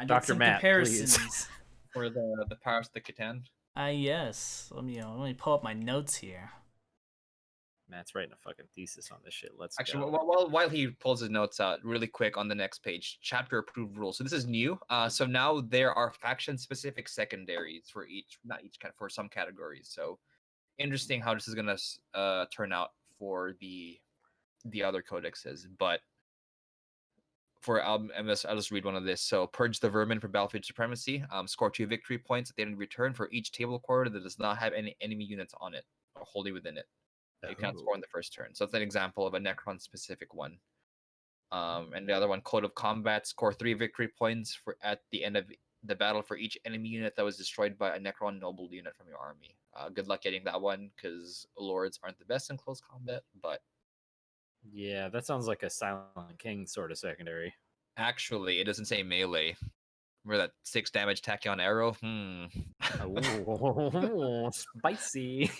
Dr. some Matt, comparisons. For the Powers of the Catan. Yes. Let me pull up my notes here. Matt's writing a fucking thesis on this shit. Let's Actually, go. while he pulls his notes out, really quick on the next page, chapter approved rules. So this is new. So now there are faction specific secondaries for for some categories. So interesting how this is gonna turn out for the other codexes. But I'll just read one of this. So purge the vermin for battlefield supremacy. Score 2 victory points at the end of return for each table quarter that does not have any enemy units on it or wholly within it. You can't score in the first turn. So it's an example of a Necron specific one. And the other one, Code of Combat, score 3 victory points at the end of the battle for each enemy unit that was destroyed by a Necron noble unit from your army. Good luck getting that one because lords aren't the best in close combat, but Yeah, that sounds like a Silent King sort of secondary. actually it doesn't say melee. Remember that 6 damage tachyon arrow? Oh, spicy.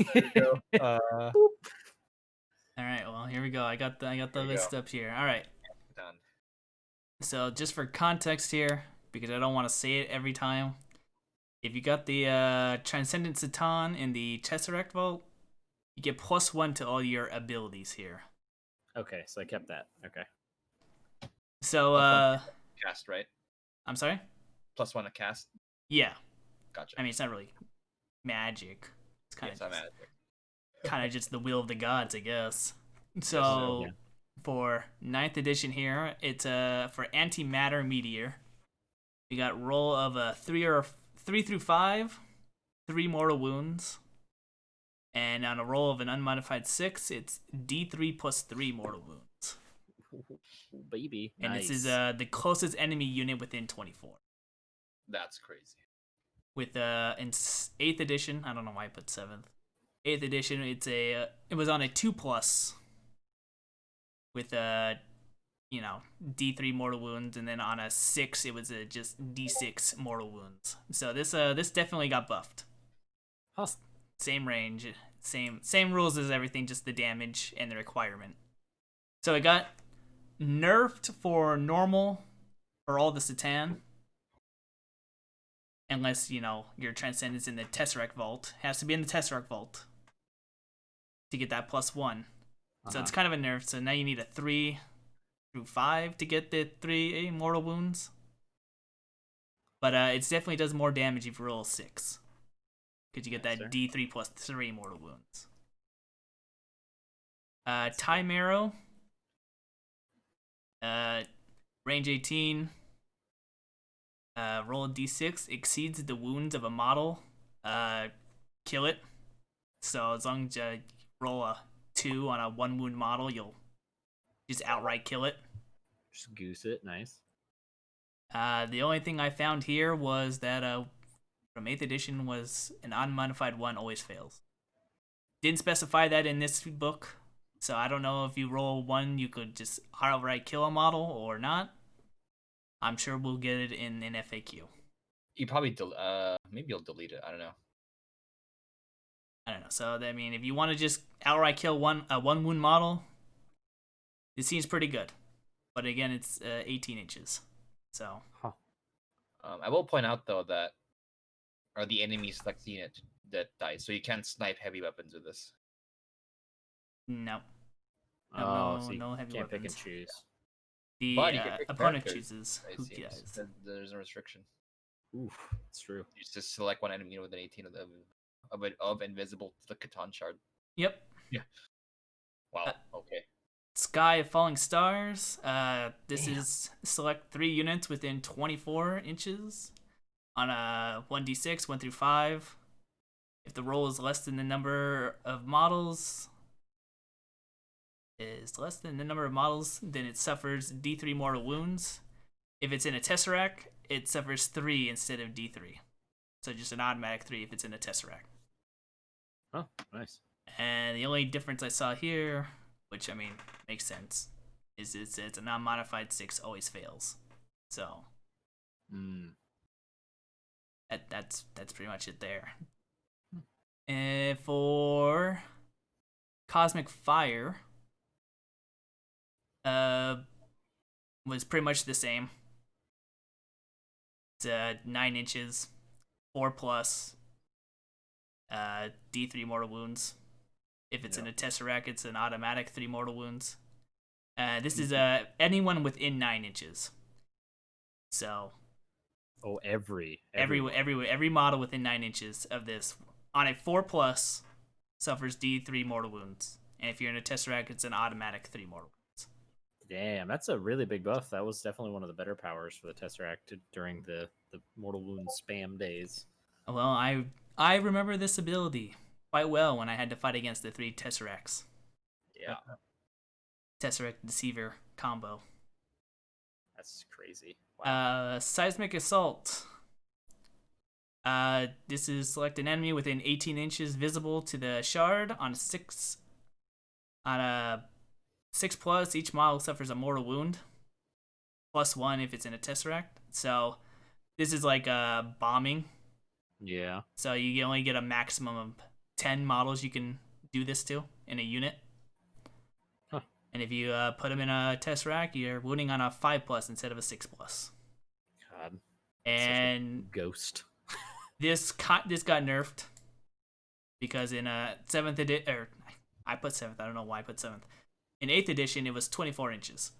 All right, well, here we go. I got the list up here. All right. Done. So just for context here, because I don't want to say it every time, if you got the Transcendent Satan in the Tesseract Vault, you get +1 to all your abilities here. Okay, so I kept that. Okay. So Cast, right? I'm sorry? +1 a cast. Yeah. Gotcha. I mean, it's not really magic. It's kind Yes, of I'm at it. kind of just the will of the gods, I guess. So Yeah. for 9th edition here, it's for antimatter meteor. We got roll of a 3 through 5, 3 mortal wounds. And on a roll of an unmodified 6, it's D3 plus 3 mortal wounds. Ooh, baby. And Nice. this is the closest enemy unit within 24. That's crazy. With in 8th edition, I don't know why I put 7th. 8th edition, it was on a 2+ with D3 mortal wounds, and then on a 6 it was just D6 mortal wounds. So this definitely got buffed. Huh. Same range, same rules as everything, just the damage and the requirement. So it got nerfed for normal for all the Satan. Unless, your Transcendence in the Tesseract Vault. Has to be in the Tesseract Vault to get that +1. So it's kind of a nerf. So now you need a 3 through 5 to get the 3 mortal wounds. But it definitely does more damage if you roll 6. Because you get that D3 plus 3 mortal wounds. Time Arrow. Range 18. Roll a D6, exceeds the wounds of a model. Kill it. So as long as you roll a 2 on a 1 wound model, you'll just outright kill it. Just goose it. Nice. The only thing I found here was that from 8th edition was an unmodified 1 always fails. Didn't specify that in this book, so I don't know if you roll 1 you could just outright kill a model or not. I'm sure we'll get it in an FAQ. You probably maybe you'll delete it. I don't know. So I mean, if you want to just outright kill a 1 wound model, it seems pretty good. But again, it's 18 inches. So. I will point out though that the enemy select unit that dies, so you can't snipe heavy weapons with this. No. So no heavy can't weapons. pick and choose. The But you can pick opponent characters, chooses it who seems. dies. There's no restriction. Oof, it's true. You just select one enemy within 18 of invisible to the Catan shard. Yep. Yeah. Wow. Okay. Sky of Falling Stars. This is select 3 units within 24 inches on a 1d6, 1 through 5. If the roll is less than the number of models, then it suffers D3 mortal wounds. If it's in a Tesseract, it suffers 3 instead of D3. So just an automatic 3 if it's in a Tesseract. Oh, nice. And the only difference I saw here, which I mean makes sense, is it's a non-modified 6 always fails. So that's pretty much it there. And for Cosmic Fire, was pretty much the same. It's 9 inches, 4+, D3 mortal wounds. If it's in a Tesseract, it's an automatic 3 mortal wounds. This is anyone within 9 inches. So. Oh, every model within 9 inches of this on a 4+ suffers D3 mortal wounds, and if you're in a Tesseract, it's an automatic 3 mortal wounds. Damn, that's a really big buff. That was definitely one of the better powers for the Tesseract during the mortal wound spam days. Well, I remember this ability quite well when I had to fight against the 3 Tesseracts. Yeah. Tesseract Deceiver combo. That's crazy. Wow. Seismic Assault. This is select an enemy within 18 inches visible to the shard on a 6. On a 6+, each model suffers a mortal wound. +1 if it's in a Tesseract. So this is like bombing. Yeah. So you only get a maximum of 10 models you can do this to in a unit. Huh. And if you put them in a Tesseract, you're wounding on a 5+ instead of a 6+. God. And ghost. This got nerfed because in 7th edition, or I put 7th. I don't know why I put 7th. In 8th edition, it was 24 inches,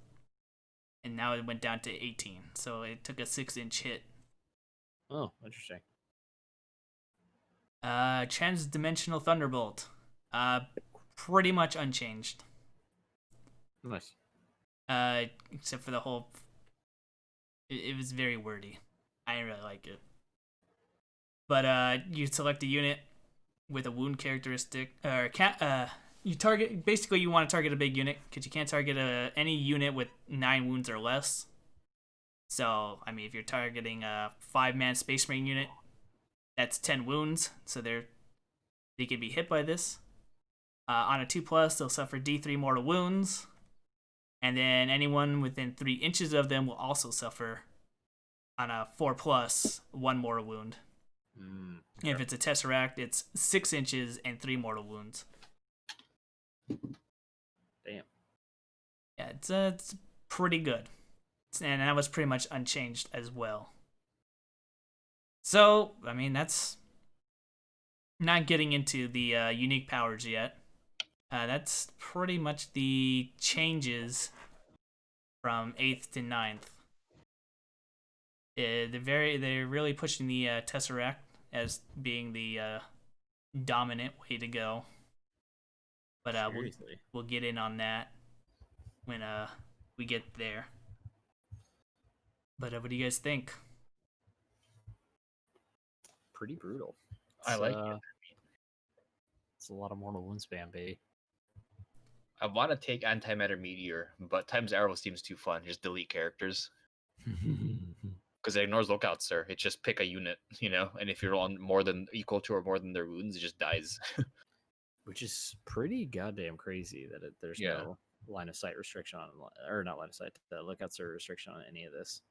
and now it went down to 18. So it took a 6-inch hit. Oh, interesting. Transdimensional Thunderbolt, pretty much unchanged. Nice. Except for the whole, it was very wordy. I didn't really like it. But you select a unit with a wound characteristic, or you target. Basically, you want to target a big unit because you can't target any unit with 9 wounds or less. So, I mean, if you're targeting a 5-man Space Marine unit, that's 10 wounds. So they can be hit by this. On a 2+, they'll suffer D3 mortal wounds. And then anyone within 3 inches of them will also suffer on a 4+, 1 mortal wound. If it's a Tesseract, it's 6 inches and 3 mortal wounds. Damn. Yeah, it's pretty good. And that was pretty much unchanged as well. So, I mean, that's not getting into the unique powers yet. That's pretty much the changes from 8th to 9th. They're really pushing the Tesseract as being the dominant way to go. But we'll get in on that when we get there. But what do you guys think? Pretty brutal. I like it. It's a lot of mortal wound spam, baby. I want to take Antimatter Meteor, but Time's Arrow seems too fun. Just delete characters. Because it ignores lookouts, sir. It just pick a unit, and if you're on equal to or more than their wounds, it just dies. Which is pretty goddamn crazy that there's no line of sight restriction on, or not line of sight, the lookouts are restriction on any of this.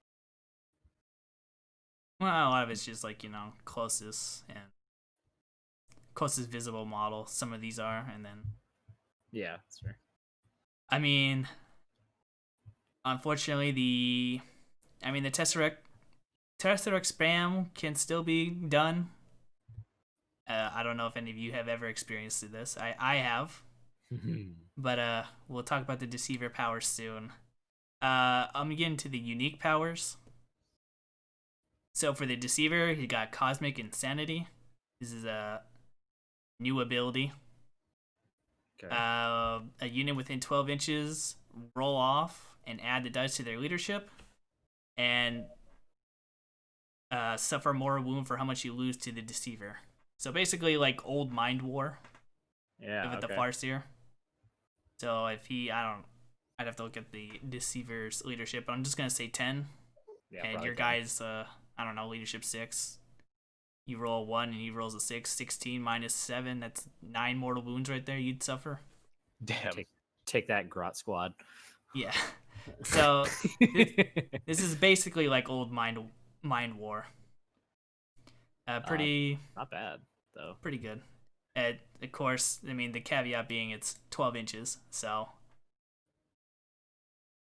Well, a lot of it's just like, closest visible model. Some of these are, and then. Yeah, that's fair. I mean, unfortunately, the Tesseract spam can still be done. I don't know if any of you have ever experienced this. I have. But we'll talk about the Deceiver powers soon. I'm gonna get into the unique powers. So for the Deceiver, he got Cosmic Insanity. This is a new ability. Okay. A unit within 12 inches roll off and add the dice to their leadership, and suffer more wound for how much you lose to the Deceiver. So basically, like old Mind War. Yeah. With the Farseer. So if I'd have to look at the Deceiver's leadership, but I'm just gonna say 10. Yeah. And your guy's leadership 6. You roll a 1 and he rolls a 6. 16 minus 7. That's 9 mortal wounds right there. You'd suffer. Damn. Take that, Grot Squad. Yeah. So this is basically like old Mind War. Pretty. Not bad though. Pretty good. Of course, I mean the caveat being it's 12 inches, so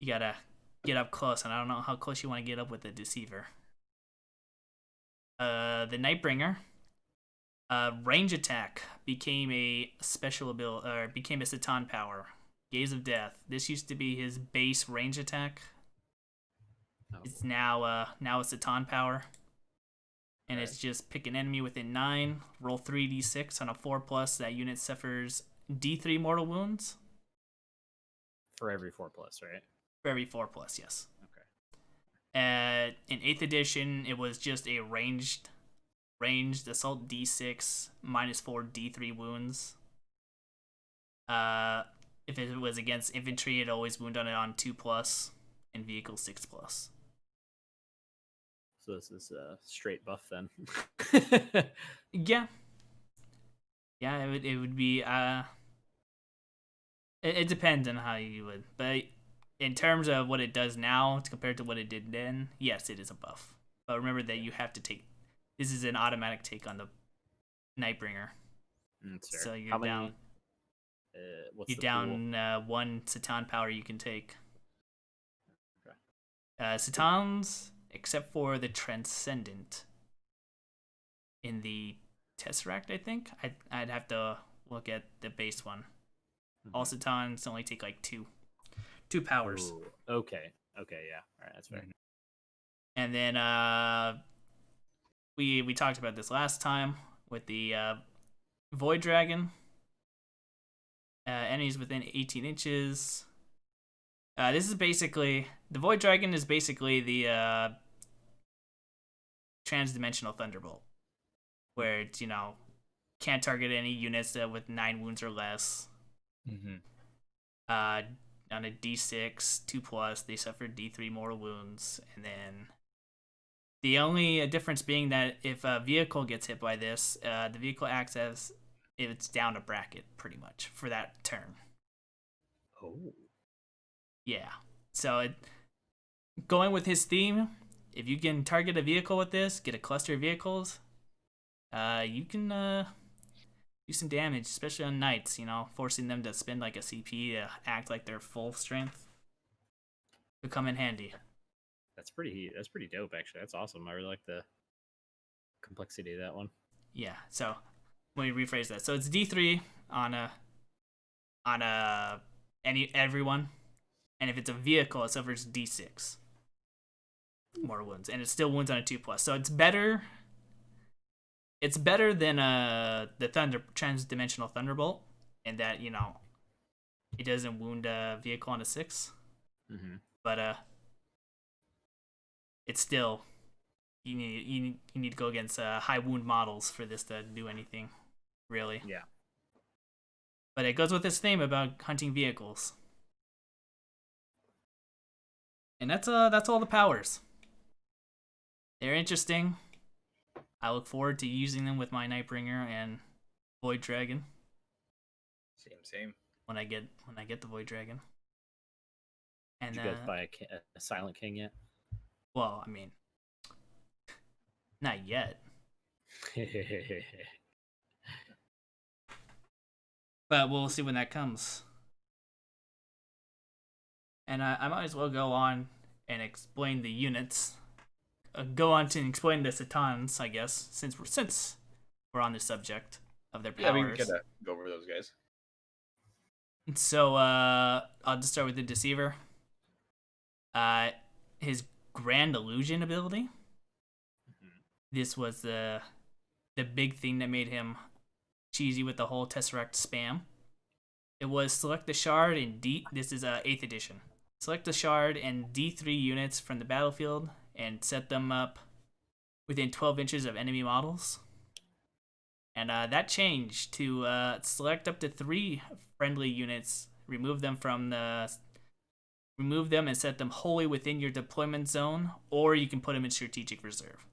you gotta get up close, and I don't know how close you want to get up with the Deceiver. The Nightbringer, range attack became a special ability, or became a Satan power. Gaze of Death. This used to be his base range attack. Oh. It's now a Satan power, and it's just pick an enemy within 9, roll 3d6 on a 4+. That unit suffers D3 mortal wounds. For every 4+, right? For every 4+, yes. Okay. In 8th edition, it was just a ranged assault D6 minus 4 D3 wounds. If it was against infantry, it always wound on it on 2+, and vehicle 6+. So this is a straight buff then. Yeah. Yeah, it would be it depends on how you would, but in terms of what it does now compared to what it did then, yes, it is a buff. But remember that you have to take, this is an automatic take on the Nightbringer. So you're down. You're down 1 Satan power you can take. Okay. Satans, except for the Transcendent. In the Tesseract, I think I'd have to look at the base one. Mm-hmm. All Satans only take like 2 powers. Ooh, okay, yeah, all right, that's fair. And then we talked about this last time with the Void Dragon. Enemies within 18 inches This is basically the Void Dragon is basically the transdimensional Thunderbolt, where it's can't target any units with 9 wounds or less. Mm-hmm. On a D6 2+, they suffer D3 mortal wounds, and then the only difference being that if a vehicle gets hit by this, the vehicle acts as if it's down a bracket pretty much for that turn. Oh. Yeah. So going with his theme, if you can target a vehicle with this, get a cluster of vehicles, you can do some damage, especially on knights, forcing them to spend like a CP to act like they're full strength. Would come in handy. That's pretty dope, actually. That's awesome. I really like the complexity of that one. Yeah, so let me rephrase that. So it's D3 on everyone, and if it's a vehicle, it suffers D6 more wounds, and it still wounds on a 2+. So it's better. It's better than the transdimensional Thunderbolt, in that it doesn't wound a vehicle on a 6. Mm-hmm. But it's still you need to go against high wound models for this to do anything, really. Yeah. But it goes with this theme about hunting vehicles, and that's all the powers. They're interesting. I look forward to using them with my Nightbringer and Void Dragon. Same. When I get the Void Dragon. And did you guys buy a Silent King yet? Well, I mean, not yet. But we'll see when that comes. And I might as well go on and explain the units. Go on to explain the Satans, I guess, since we're on the subject of their powers. Yeah, we can go over those guys. So I'll just start with the Deceiver. His Grand Illusion ability. Mm-hmm. This was the big thing that made him cheesy with the whole Tesseract spam. It was select the shard and this is 8th edition. Select the shard and D3 units from the battlefield and set them up within 12 inches of enemy models. And that changed to select up to 3 friendly units, remove them and set them wholly within your deployment zone, or you can put them in strategic reserve.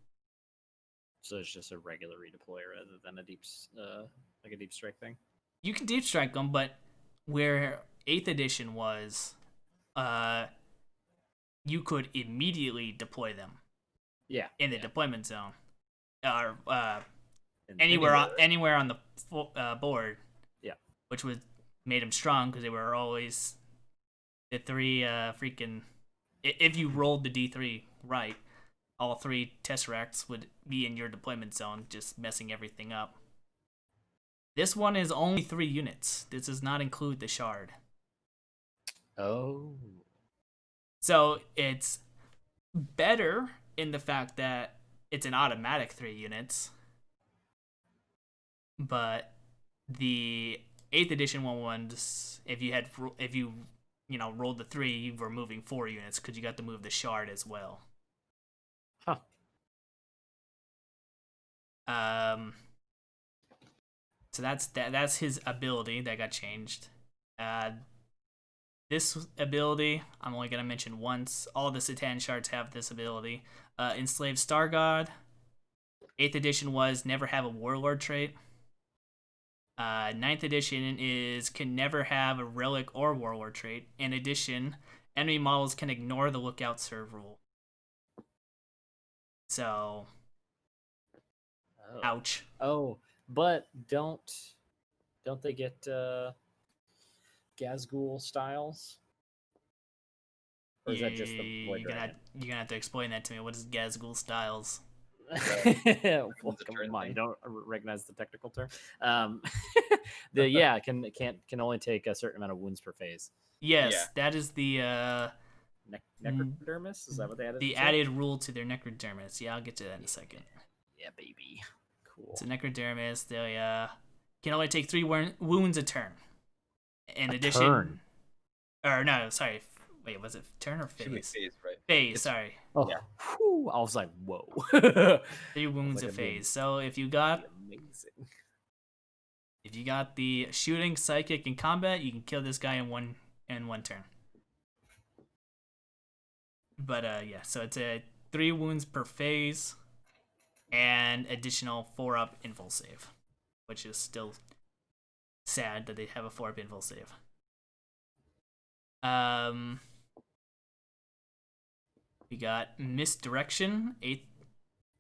So it's just a regular redeploy rather than a deep strike thing. You can deep strike them, but where 8th edition was, you could immediately deploy them. Yeah. In the deployment zone, or anywhere on the board. Yeah. Which made them strong because they were always the 3 freaking. If you rolled the D3 right, all 3 Tesseracts would be in your deployment zone, just messing everything up. This one is only 3 units. This does not include the shard. Oh. So it's better in the fact that it's an automatic 3 units. But the 8th edition ones, if you rolled the 3, you were moving 4 units because you got to move the shard as well. Huh. So that's his ability that got changed. This ability, I'm only going to mention once. All the Satan shards have this ability. Enslaved Star God. 8th edition was never have a Warlord trait. 9th edition can never have a Relic or Warlord trait. In addition, enemy models can ignore the Lookout Serve rule. So, ouch. Oh, but don't they get Gazgul styles? Or is that just the Void Dragon? You're gonna have to explain that to me. What is Gazgul styles? Well, come on, you don't recognize the technical term. Can only take a certain amount of wounds per phase. Yes, that is the necrodermis. Is that what they added? The added rule to their necrodermis. Yeah, I'll get to that in a second. Yeah, baby. Cool. So necrodermis, they can only take 3 wounds a turn. In addition, turn. Or no, sorry, Wait, was it turn or Should be phase? phase, right? Phase, It's- sorry. Oh, Yeah. whew, I was like, whoa. 3 wounds like, a that'd be phase. So if you got amazing. the shooting, psychic, and combat, you can kill this guy in one turn. But yeah, so it's a 3 wounds per phase, and additional 4-up invul save, which is still sad that they have a 4-up invul save. We got misdirection.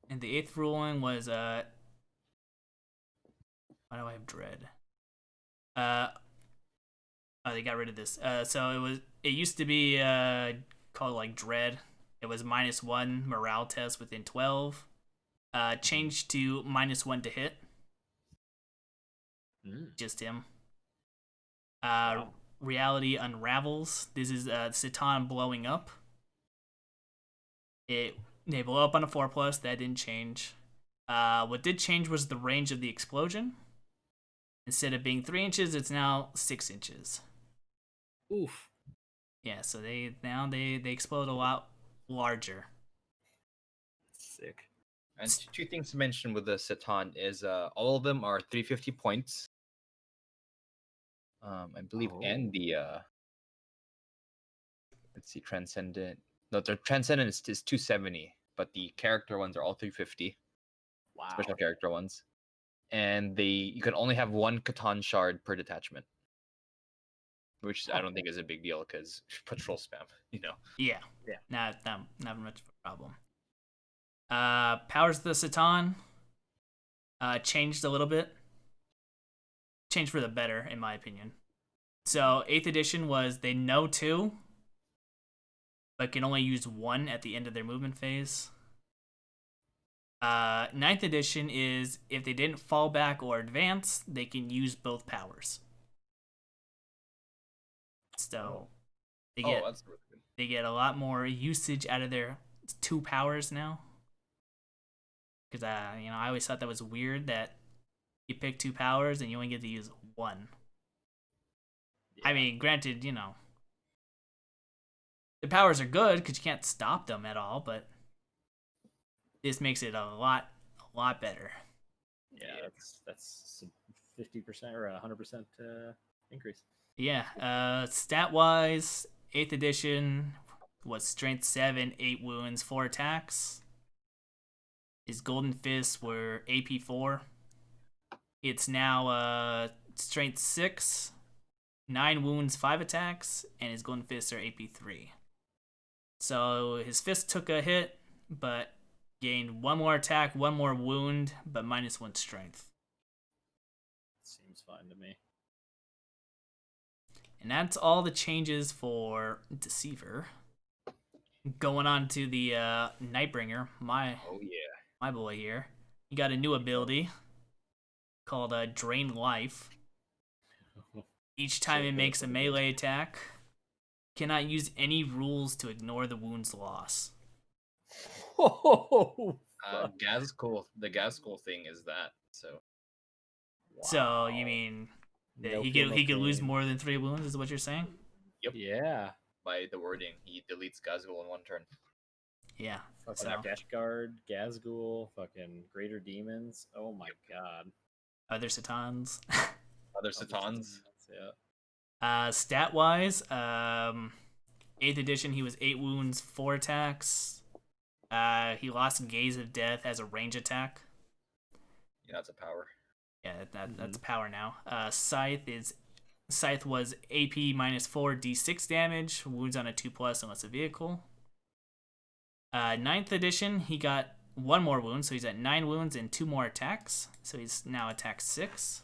And the 8th ruling was why do I have dread? Oh, they got rid of this. So it used to be called like dread. It was -1 morale test within 12. Changed to -1 to hit. Just him. Wow. Reality unravels. This is Satan blowing up. They blow up on a 4+. That didn't change. What did change was the range of the explosion. Instead of being 3 inches, it's now 6 inches. Oof. Yeah, so they explode a lot larger. Sick. And two things to mention with the Satan is all of them are 350 points. I believe, and the let's see, Transcendent. No, the Transcendent is 270, but the character ones are all 350. Wow. Special character ones, and you can only have 1 Catan shard per detachment, which I don't think is a big deal because patrol spam, Yeah. Yeah. Not much of a problem. Powers of the Satan changed a little bit. Changed for the better, in my opinion. So 8th edition was they know 2, but can only use 1 at the end of their movement phase. 9th edition is if they didn't fall back or advance, they can use both powers. So they get that's really good. they get a lot more usage out of their 2 powers now. Because I always thought that was weird that you pick 2 powers and you only get to use 1. Yeah. I mean, granted, the powers are good because you can't stop them at all, but this makes it a lot better. Yeah, that's 50% or 100% increase. Yeah. Stat wise, 8th edition was strength 7, 8 wounds, 4 attacks. His golden fists were AP 4. It's now strength 6, 9 wounds, 5 attacks, and his golden fists are AP 3. So his fist took a hit, but gained 1 more attack, 1 more wound, but -1 strength. Seems fine to me. And that's all the changes for Deceiver. Going on to the Nightbringer, my boy here. He got a new ability called Drain Life. Each time it makes a melee attack, cannot use any rules to ignore the wound's loss. Oh, Gazgul, the Gazgul thing is that. So So you mean that No he feel, could no he could lose pain. more than 3 wounds? Is what you're saying? Yep. Yeah. by the wording, he deletes Gazgul in 1 turn. Yeah. Fucking So Dash Guard, Gazgul, fucking Greater Demons. Oh my god. other Satans. Other Satans. Yeah. Stat wise, 8th edition he was 8 wounds, 4 attacks. He lost Gaze of Death as a range attack. Yeah, that's a power. Yeah, that's power now. Scythe was AP -4 D6 damage, wounds on a 2+ unless a vehicle. 9th edition, he got 1 more wound, so he's at 9 wounds and 2 more attacks. So he's now attack 6.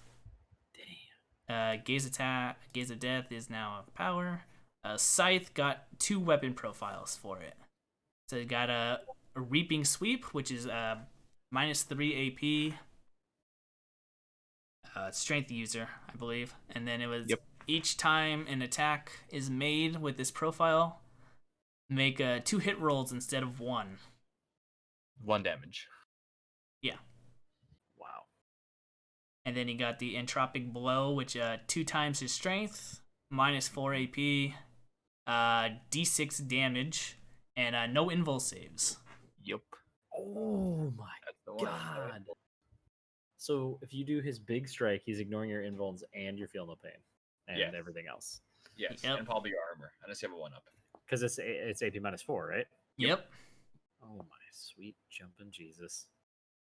Damn. Gaze of Death is now a power. Scythe got 2 weapon profiles for it. So he got a Reaping Sweep, which is -3 AP. Strength user, I believe. And then it was each time an attack is made with this profile, make 2 hit rolls instead of 1. 1 damage. Yeah. Wow. And then he got the Entropic Blow, which 2 times his strength, -4 AP, D6 damage, and no invul saves. Yup. Oh my That's the one. god. So if you do his big strike, he's ignoring your invulns and you're feeling no pain and Yes. everything else. Yes, Yep. and probably your armor, unless you have a 1-up. Because it's AP -4, right? Yep. Oh my sweet jumping Jesus.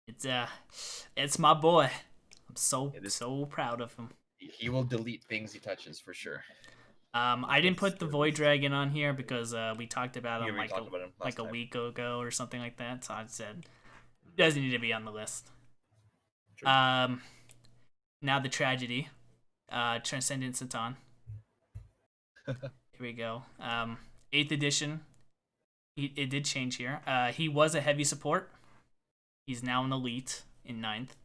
It's my boy. I'm It is- so proud of him. He will delete things he touches for sure. I didn't put the Void Dragon on here because we talked about Yeah, him we like talked about him last a time. week ago or something like that. So I said doesn't need to be on the list. True. Now the tragedy, Transcendent Satan. Here we go. 8th edition. It did change here. He was a heavy support. He's now an elite in 9th.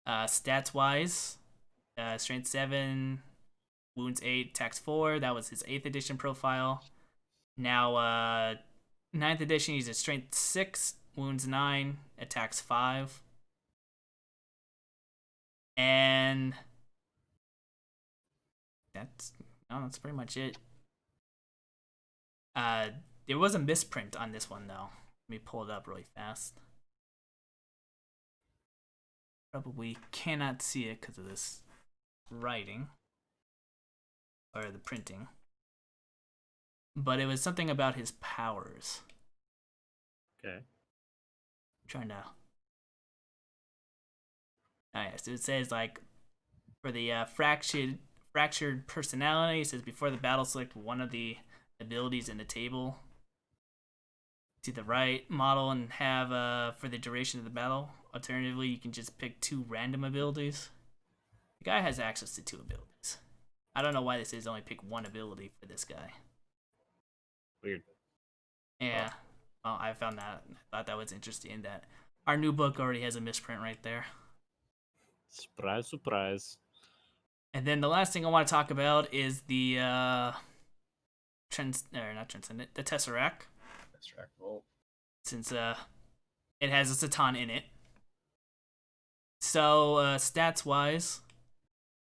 Stats wise, strength 7, wounds 8, attacks 4. That was his 8th edition profile. Now 9th edition, he's a strength 6, wounds 9, attacks 5. And that's pretty much it. There was a misprint on this one though. Let me pull it up really fast. Probably cannot see it because of this writing or the printing. But it was something about his powers. Okay. I'm trying to. Oh yeah, so it says like for the fractured personality, it says before the battle select one of the abilities in the table to the right model and have for the duration of the battle. Alternatively, you can just pick 2 random abilities. The guy has access to 2 abilities. I don't know why this says only pick 1 ability for this guy. Weird. Yeah. Well, I found that. I thought that was interesting that our new book already has a misprint right there. Surprise, surprise. And then the last thing I want to talk about is the not Transcendent, the Tesseract. That's right. Well, Since it has a Satan in it. So stats wise,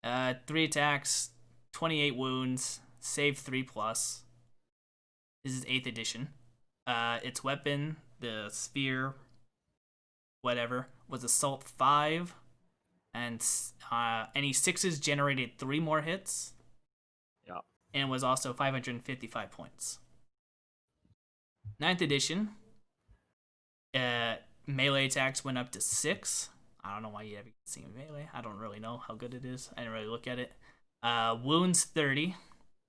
3 attacks, 28 wounds, save 3+. This is 8th edition. Its weapon, the spear, whatever, was assault 5, and any 6s generated 3 more hits. Yeah. And was also 555 points. 9th edition, melee attacks went up to 6. I don't know why you haven't seen melee. I don't really know how good it is. I didn't really look at it. Wounds 30,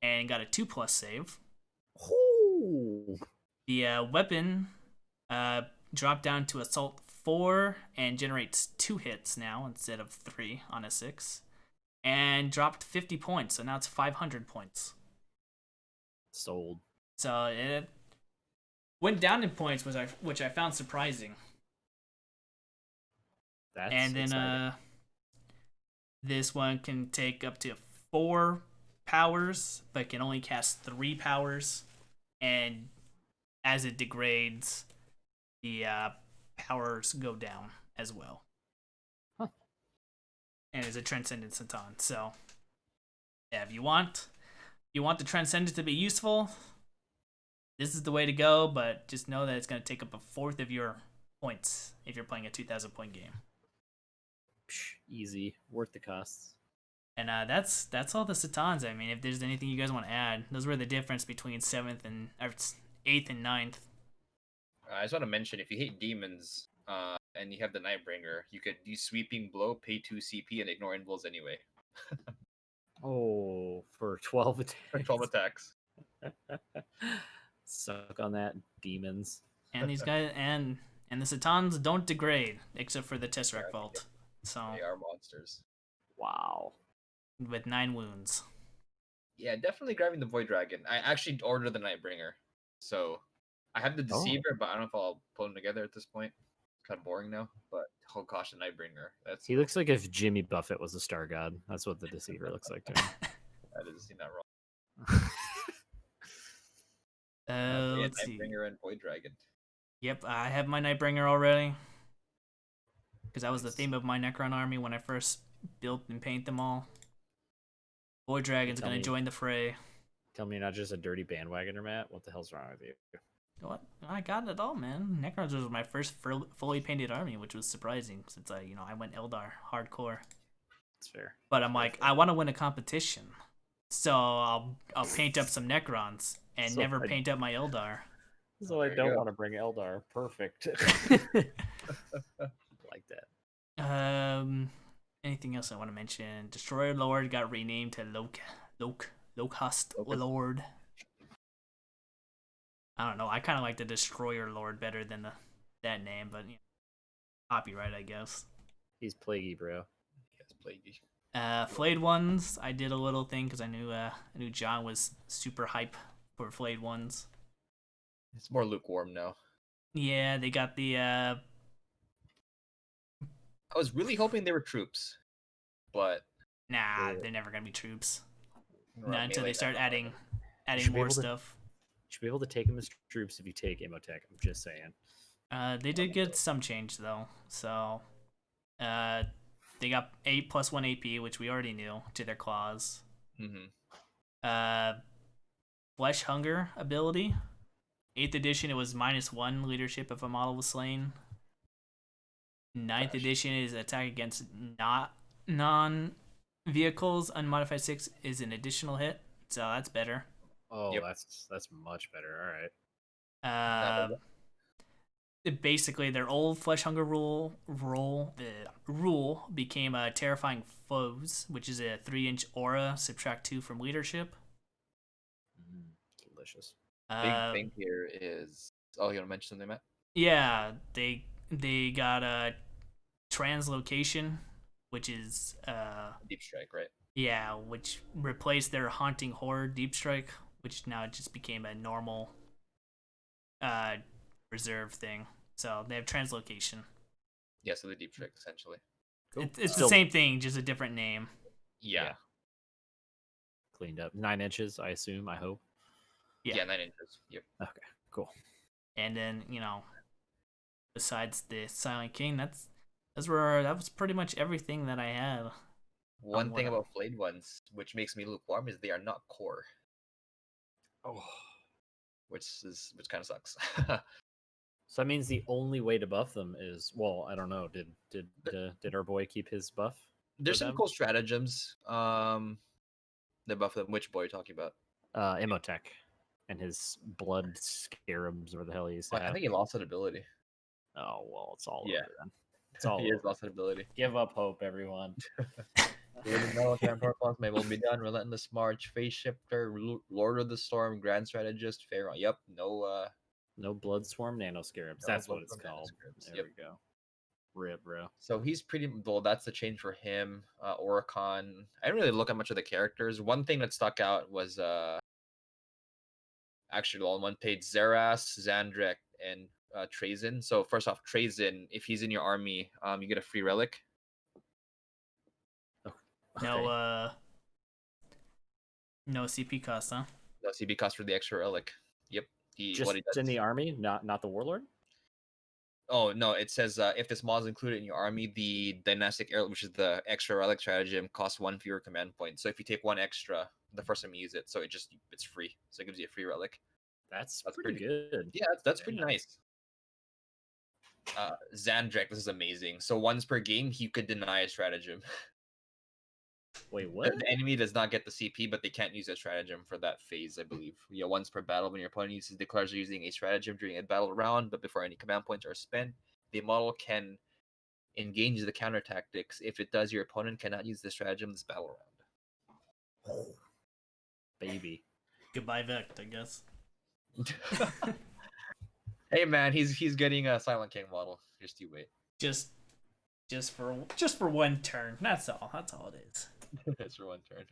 and got a 2+ save. Ooh. The weapon dropped down to assault 4 and generates 2 hits now instead of 3 on a 6. And dropped 50 points, so now it's 500 points. Sold. So it went down in points, which I found surprising. That's and then exciting. This one can take up to 4 powers, but can only cast 3 powers. And as it degrades, the powers go down as well. Huh. And it's a Transcendent Satan. So, yeah, if you want the Transcendent to be useful, this is the way to go. But just know that it's going to take up a 4th of your points if you're playing a 2,000 point game. Psh, easy, worth the costs. And that's all the Satans. I mean, if there's anything you guys want to add, those were the difference between 8th and 9th. I just want to mention, if you hate demons and you have the Nightbringer, you could use Sweeping Blow, pay 2 CP, and ignore invulns anyway. Oh, for 12 attacks. For 12 attacks. Suck on that, demons. And these guys and the Satans don't degrade except for the Tesseract Vault. So They are monsters. Wow. with 9 wounds. Yeah, definitely grabbing the Void Dragon. I actually ordered the Nightbringer. So I have the Deceiver, but I don't know if I'll put them together at this point. It's kind of boring now, but oh gosh, the Nightbringer. He looks like if Jimmy Buffett was a star god. That's what the Deceiver looks like to him. That is not wrong. Let's see. Nightbringer and Void Dragon. Yep, I have my Nightbringer already. Because that was the theme of my Necron army when I first built and painted them all. Void Dragon's going to join the fray. Tell me you're not just a dirty bandwagoner, Matt. What the hell's wrong with you? What? I got it all, man. Necrons was my first fully painted army, which was surprising since I went Eldar hardcore. It's fair. But I'm like, I want to win a competition, so I'll paint up some Necrons and So never I- paint up my Eldar. So I There you don't go. want to bring Eldar. Perfect. Like that. Anything else I want to mention? Destroyer Lord got renamed to Locust Lord. I don't know. I kind of like the Destroyer Lord better than that name, but copyright, I guess. He's plaguey, bro. Yes, plaguey. Flayed Ones, I did a little thing because I knew John was super hype for Flayed Ones. It's more lukewarm now. Yeah, they got the I was really hoping they were troops, but nah, Yeah. they're never gonna be troops. or Not until melee they start Necron. adding should be more able to- stuff. You should be able to take them as troops if you take Imhotech. I'm just saying. They did get some change though, so they got 8+1 AP, which we already knew, to their claws. Mm-hmm. Flesh Hunger ability. 8th edition, it was -1 leadership if a model was slain. 9th Gosh. edition is attack against not non-vehicles. Unmodified 6 is an additional hit, so that's better. Oh, Yep. that's much better. All right. Basically, their old Flesh Hunger rule became Terrifying Foes, which is a 3-inch aura, subtract 2 from leadership. Delicious. Big thing here is. Oh, you want to mention something, Matt? Yeah, they got a translocation, which is Deep strike, right? yeah, which replaced their Haunting Horror Deep Strike, which now just became a normal reserve thing. So they have translocation. Yeah, so the deep strike essentially. Cool. It's the Still same thing, just a different name. Yeah. cleaned up. 9 inches, I assume. I hope. Yeah. 9 inches. Yep. Okay. Cool. And then besides the Silent King, that was pretty much everything that I had. One thing what- about flayed ones, which makes me lukewarm, is they are not core, Oh. which kind of sucks. So that means the only way to buff them is I don't know. Did our boy keep his buff? There's for some them? cool stratagems. The buff them. Which boy are you talking about? Imhotech and his blood scarabs, or the hell he's I think he lost that ability. Oh well, it's all Yeah. over then. It's all He has over. lost that ability. Give up hope, everyone. May will be done. Relentless March, Phase Shifter, Lord of the Storm, Grand Strategist, Pharaoh. Yep, no. No blood swarm nano scarabs. No That's what blood it's swarm called. nanoscarabs, There yep. we go. Rip, bro. So he's pretty well. That's the change for him. Oricon. I didn't really look at much of the characters. One thing that stuck out was actually on one page Zeras, Zandrek, and Trazyn. So first off, Trazyn, if he's in your army, you get a free relic. No no CP cost, huh? No CB cost for the extra relic. Yep. Just what he does. in the army, not the warlord. Oh no! It says if this mod is included in your army, the dynastic heir, which is the extra relic stratagem, costs 1 fewer command point. So if you take 1 extra, the first time you use it, so it's free. So it gives you a free relic. That's That's pretty good. Yeah, that's pretty nice. Zandrek, this is amazing. So once per game, he could deny a stratagem. Wait, what? The enemy does not get the CP, but they can't use a stratagem for that phase, I believe. Yeah, once per battle, when your opponent declares using a stratagem during a battle round, but before any command points are spent, the model can engage the counter tactics. If it does, your opponent cannot use the stratagem this battle round. Baby. Goodbye, Vect, I guess. Hey man, he's getting a Silent King model. Just you wait. Just for one turn. That's all. That's all it is. That's for one turn.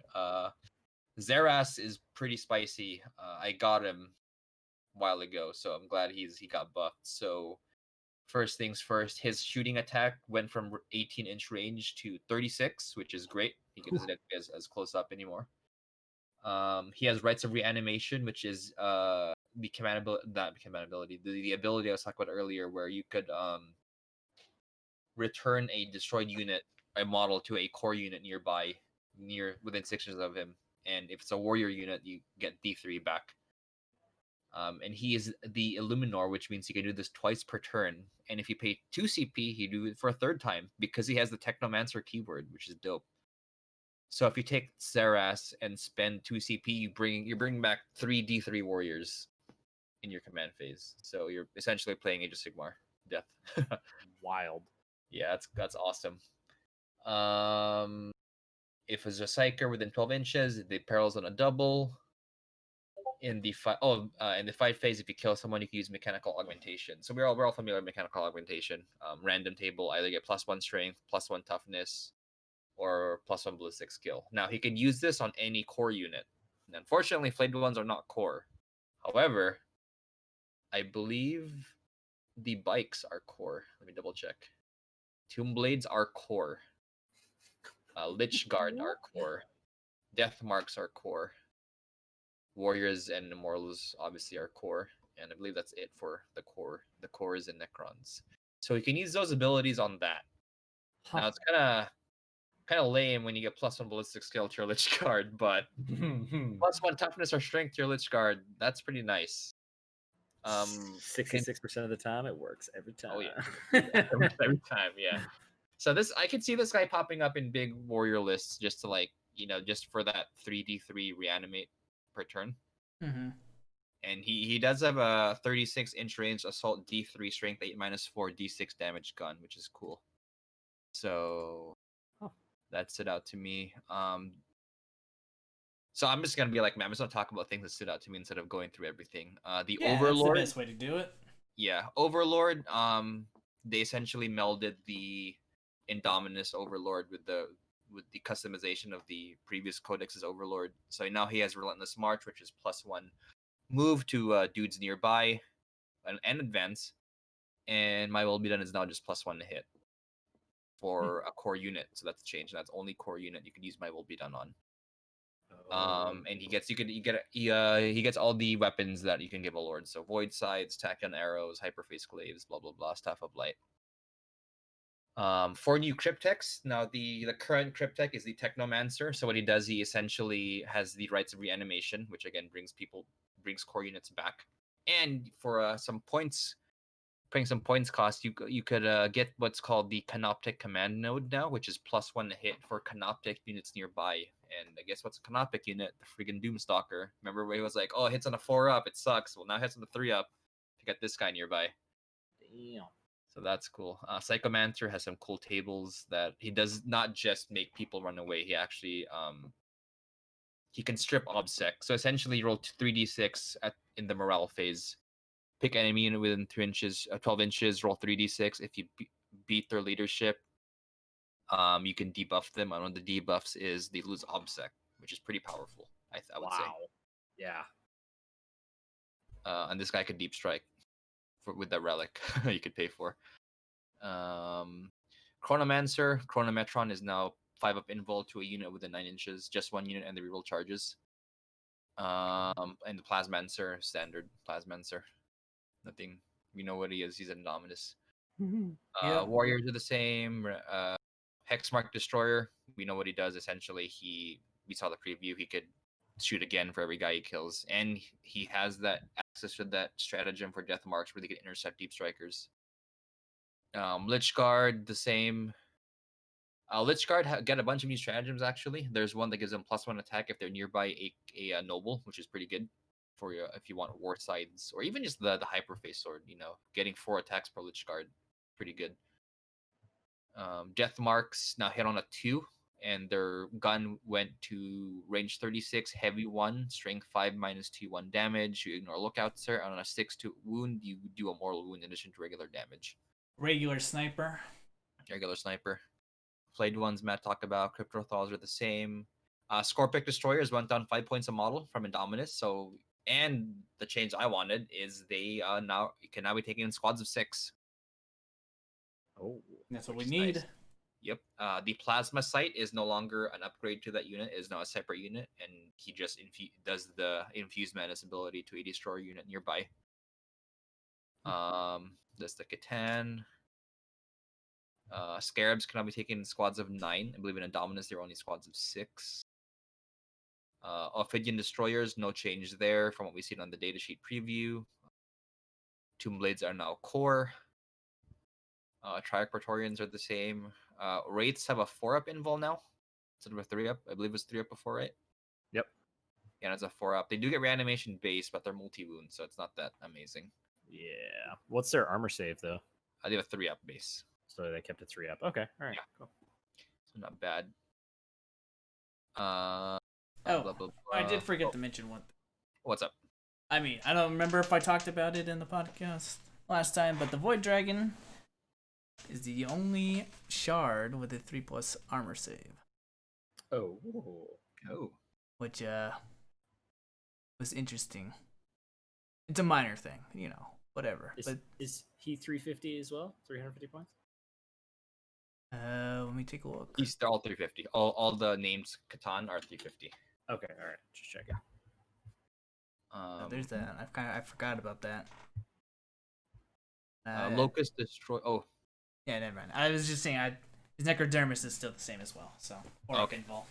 Zeras is pretty spicy. I got him a while ago, so I'm glad he got buffed. So first things first, his shooting attack went from 18-inch range to 36, which is great. He doesn't get as close up anymore. He has Rites of Reanimation, which is the command ability, the ability I was talking about earlier, where you could return a destroyed unit, a model, to a core unit nearby, within 6 inches of him, and if it's a warrior unit, you get D3 back. And he is the Illuminor, which means he can do this twice per turn. And if you pay 2 CP, he do it for a third time because he has the Technomancer keyword, which is dope. So if you take Zeras and spend 2 CP, you bring back 3 D3 warriors in your command phase. So you're essentially playing Age of Sigmar Death. Wild. Yeah, that's awesome. If it's a Psyker within 12 inches, the perils on a double. In the fight phase, if you kill someone, you can use mechanical augmentation. So we're all familiar with mechanical augmentation. Random table, either get +1 strength, +1 toughness, or +1 ballistic skill. Now he can use this on any core unit. And unfortunately, flayed ones are not core. However, I believe the bikes are core. Let me double check. Tomb Blades are core. Lich Guard are core. Death Marks are core. Warriors and Immortals obviously are core, and I believe that's it for the core. The cores and Necrons. So you can use those abilities on that. Huh. Now it's kind of lame when you get +1 ballistic skill to your Lich Guard, but +1 toughness or strength to your Lich Guard, that's pretty nice. 66% of the time it works every time. Oh yeah, every time, yeah. So I could see this guy popping up in big warrior lists just to just for that 3d3 reanimate per turn. Mm-hmm. And he does have a 36-inch range assault D3 strength 8 -4 D6 damage gun, which is cool. So that stood out to me. So I'm just gonna be like, man, I'm just gonna talk about things that stood out to me instead of going through everything. The Overlord. That's the best way to do it. Yeah, Overlord. They essentially melded the Indominus Overlord with the customization of the previous Codex's Overlord. So now he has Relentless March, which is +1 move to dudes nearby and advance. And My Will Be Done is now just +1 to hit for a core unit. So that's changed. That's only core unit you can use My Will Be Done on. And he gets all the weapons that you can give a lord. So void sides, tachyon arrows, hyperface glaives, blah blah blah, staff of light. 4 new cryptechs. Now the current cryptech is the Technomancer. So what he does, he essentially has the rights of reanimation, which again brings core units back. And for some points, putting some points cost, you could get what's called the Canoptic Command Node now, which is +1 to hit for Canoptic units nearby. And I guess what's a Canoptic unit? The friggin' Doomstalker. Remember where he was like, oh, it hits on a 4-up, it sucks. Well, now it hits on the 3-up. You get this guy nearby. Damn. So that's cool. Psychomancer has some cool tables that he does not just make people run away. He actually he can strip obsec. So essentially, you roll 3d6 in the morale phase. Pick enemy unit within 12 inches. Roll 3d6. If you beat their leadership, you can debuff them. And one of the debuffs is they lose obsec, which is pretty powerful. I would say. Yeah. And this guy could deep strike with that relic you could pay for. Chronomancer, Chronometron is now 5-up invul to a unit within 9 inches, just 1 unit, and the reroll charges. And the Plasmancer, standard Plasmancer. Nothing. We know what he is. He's an Indominus. Warriors are the same. Hexmark Destroyer. We know what he does. Essentially, we saw the preview. He could shoot again for every guy he kills, and he has that access to that stratagem for Death Marks where they can intercept deep strikers. Lich Guard, the same. Lich Guard get a bunch of new stratagems actually. There's one that gives them +1 attack if they're nearby a noble, which is pretty good for you if you want war sides or even just the hyperface sword. Getting 4 attacks per Lich Guard, pretty good. Death Marks now hit on a 2, and their gun went to range 36, heavy 1, strength 5 -2 1 damage. You ignore lookout, sir. And on a 6 to wound, you do a mortal wound in addition to regular damage. Regular sniper. Flayed ones Matt talked about. Cryptothalls are the same. Scorpic Destroyers went down 5 points a model from Indominus. So, and the change I wanted is they can now be taken in squads of 6. Oh, that's what we need. Nice. Yep. The Plasma Sight is no longer an upgrade to that unit. It is now a separate unit, and he just does the Infused Madness ability to a destroyer unit nearby. That's the Catan. Scarabs can now be taken in squads of 9. I believe in Indominus there are only squads of 6. Ophidian Destroyers, no change there from what we've seen on the datasheet preview. Tomb Blades are now core. Triarch Praetorians are the same. Wraiths have a 4-up invul now instead of a 3-up. I believe it was 3-up before, right? Yep. Yeah, it's a 4-up. They do get reanimation base, but they're multi-wound, so it's not that amazing. Yeah. What's their armor save though? They have a 3-up base. So they kept it 3-up. Okay. All right. Yeah. Cool. So not bad. Oh, Blah, blah, blah. I did forget to mention one. What's up? I mean, I don't remember if I talked about it in the podcast last time, but the Void Dragon is the only shard with a 3+ armor save, Oh. Oh. which was interesting. It's a minor thing, whatever. But Is he 350 as well? 350 points? let me take a look. They're all 350. All the names Catan are 350. Okay. All right. Just checking. There's that. I forgot about that. Locust Destroy. Oh, Yeah, never mind. I was just saying, his Necrodermis is still the same as well. So, or Okay. Pinball.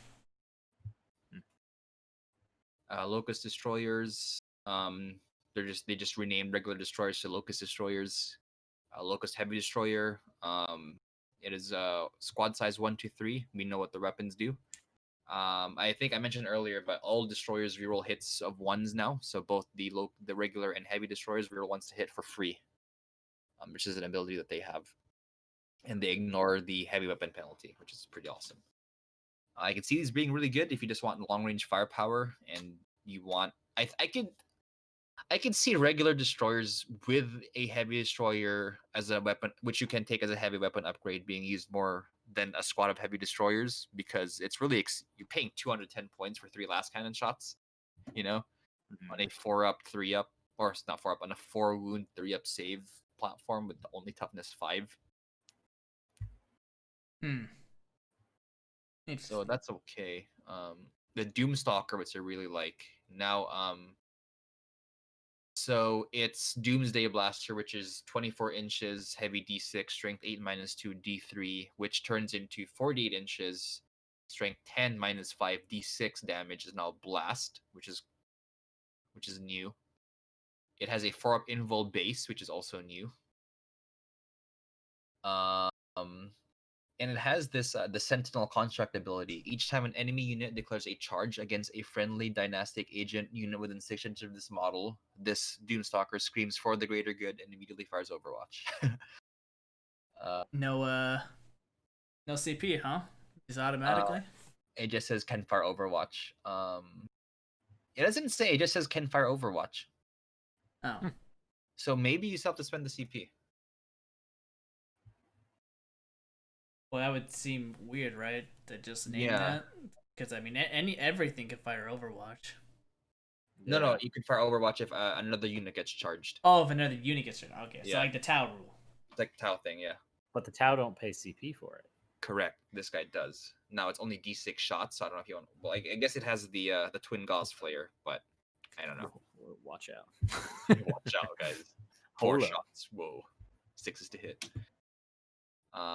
Locust Destroyers. They just renamed regular destroyers to Locust Destroyers. Locust Heavy Destroyer. It is squad size 1, 2, 3. We know what the weapons do. I think I mentioned earlier, but all destroyers reroll hits of 1s now. So both the regular and heavy destroyers reroll 1s to hit for free, which is an ability that they have, and they ignore the heavy weapon penalty, which is pretty awesome. I can see these being really good if you just want long range firepower and you want. I could see regular destroyers with a heavy destroyer as a weapon, which you can take as a heavy weapon upgrade, being used more than a squad of heavy destroyers, because it's really you're paying 210 points for 3 last cannon shots, on a 4-up, 3-up, or it's not 4-up, on a 4-wound, 3-up save platform with the only toughness 5. So that's okay. The Doomstalker, which I really like now. So it's Doomsday Blaster, which is 24 inches, heavy D6, strength 8 -2 D3, which turns into 48 inches, strength 10 -5 D6 damage. Is now Blast, which is new. It has a 4-up invul base, which is also new. And it has this the Sentinel Construct ability. Each time an enemy unit declares a charge against a friendly dynastic agent unit within 6 inches of this model, this Doomstalker screams for the greater good and immediately fires Overwatch. No CP, huh? Just automatically. It just says can fire Overwatch. It doesn't say. It just says can fire Overwatch. Oh. So maybe you still have to spend the CP. Well, that would seem weird, right? To just name that, because I mean, everything can fire Overwatch. No, you can fire Overwatch if another unit gets charged. Oh, if another unit gets charged. Okay, so like the Tau rule. It's like the Tau thing, yeah. But the Tau don't pay CP for it. Correct. This guy does. Now it's only D6 shots, so I don't know if you want. Well, I guess it has the Twin Gauss Flare, but I don't know. Watch out. Watch out, guys. 4 Hold up. shots. Whoa. 6 is to hit.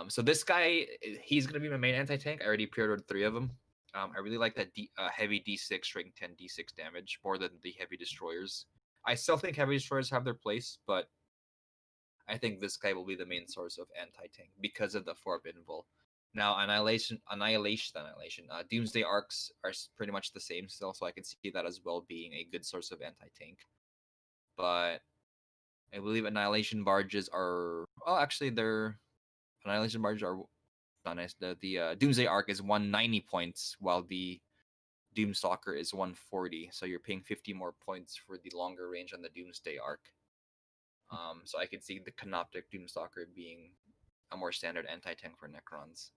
So this guy, he's gonna be my main anti-tank. I already pre-ordered 3 of them. I really like that heavy D6, strength 10, D6 damage more than the heavy destroyers. I still think heavy destroyers have their place, but I think this guy will be the main source of anti-tank because of the 4-up invul. Now, Annihilation. Doomsday Arcs are pretty much the same still, so I can see that as well being a good source of anti-tank. But I believe Annihilation Barges are. Oh, actually, Annihilation Barges are not nice. The Doomsday Arc is 190 points, while the Doomstalker is 140. So you're paying 50 more points for the longer range on the Doomsday Arc. So I could see the Canoptic Doomstalker being a more standard anti-tank for Necrons.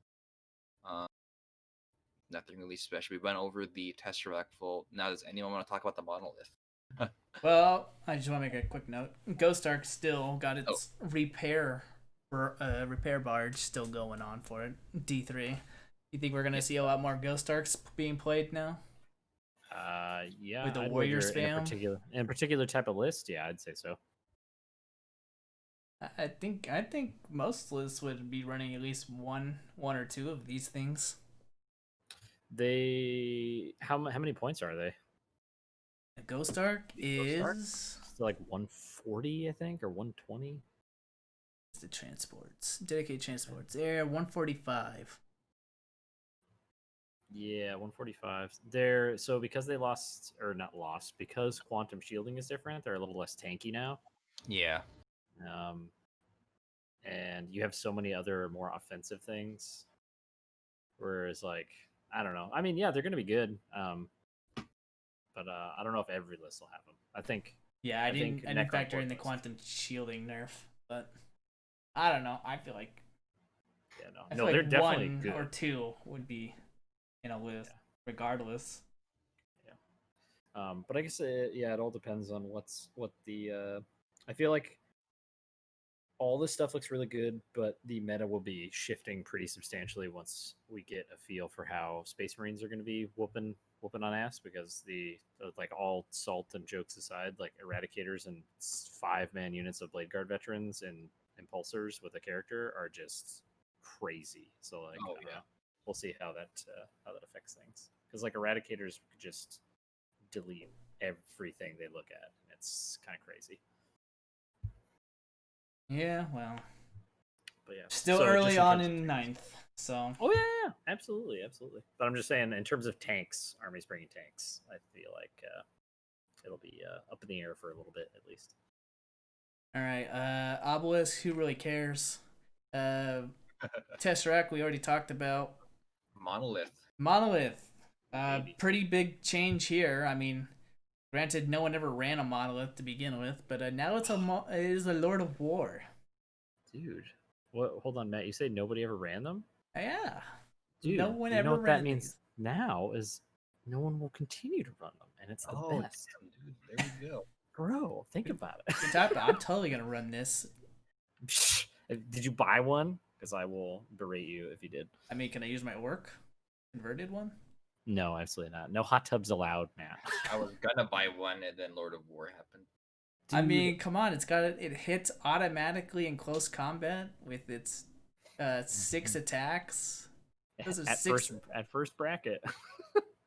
Nothing really special. We went over the Tesseract full. Now, does anyone want to talk about the monolith? Well, I just want to make a quick note. Ghost Ark still got its repair barge still going on for it. D3. You think we're gonna see a lot more Ghost Arks being played now? Yeah. With the I'd warrior wager spam? in a particular type of list, yeah, I'd say so. I think most lists would be running at least one or two of these things. They how many points are they? A Ghost Arc Ghost Arc? is It's like 140, I think, or 120. the transports. Dedicated transports. They're 145. Yeah, 145. They're so because they lost or not lost because quantum shielding is different. They're a little less tanky now. Yeah. Um, and you have so many other more offensive things. Whereas, like, I don't know. I mean, yeah, they're going to be good. But I don't know if every list will have them. Yeah, I think didn't Necron factor in the Codex. quantum shielding nerf, but I don't know. I feel like Yeah, I no, feel they're like definitely one good. or two would be in a list, Yeah. regardless. But I guess it all depends on what the. I feel like all this stuff looks really good, but the meta will be shifting pretty substantially once we get a feel for how Space Marines are going to be whooping on ass. Because like all salt and jokes aside, like Eradicators and 5-man units of Blade Guard veterans and Impulsors with a character are just crazy. So like, Oh yeah. we'll see how that affects things. Because like Eradicators could just delete everything they look at. It's kind of crazy. Yeah, well, But yeah, still so early just on terms of in tanks. ninth, so Oh yeah, absolutely. But I'm just saying, in terms of tanks, Army's bringing tanks. I feel like it'll be up in the air for a little bit at least. all right. Obelisk, who really cares? Tesseract, we already talked about. Monolith. Monolith, Maybe. pretty big change here. I mean, granted, no one ever ran a monolith to begin with, but now it is a Lord of War. Dude, what? Hold on, Matt. You say nobody ever ran them? Yeah, Dude, no one you know ever what that ran means these. now is no one will continue to run them, and it's the Oh, best. damn, dude. There we go. Bro, think about it. I'm totally gonna run this. Did you buy one? Because I will berate you if you did. I mean, can I use my orc converted one? No, absolutely not. No hot tubs allowed, Matt. I was gonna buy one, and then Lord of War happened. I Dude, mean, come on, it hits automatically in close combat with its 6 attacks. Those are at first bracket.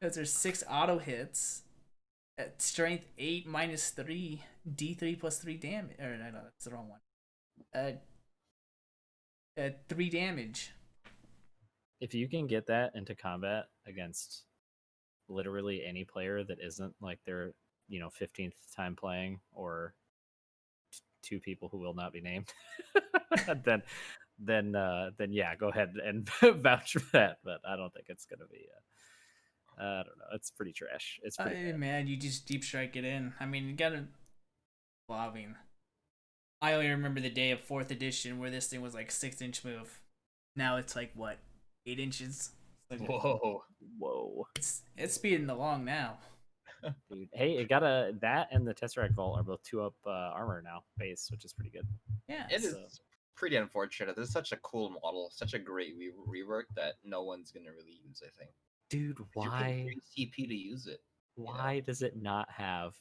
Those are 6 auto hits. At strength 8 minus 3, D3 plus 3 damage. Or no, that's the wrong one. 3 damage. If you can get that into combat against literally any player that isn't like their 15th time playing or two people who will not be named, then yeah, go ahead and vouch for that. But I don't think it's gonna be. I don't know. It's pretty trash. It's pretty bad. Man, you just deep strike it in. I mean, you gotta. Well, I mean, I only remember the day of 4th edition where this thing was like 6-inch move. Now it's like what, 8 inches? It's like, Whoa, it's speeding along now. dude. Hey, it got that and the Tesseract Vault are both 2-up armor now base, which is pretty good. Yeah, It is pretty unfortunate. This is such a cool model, such a great rework that no one's gonna really use. I think. Dude, why? You pay 3 CP to use it. Why does it not have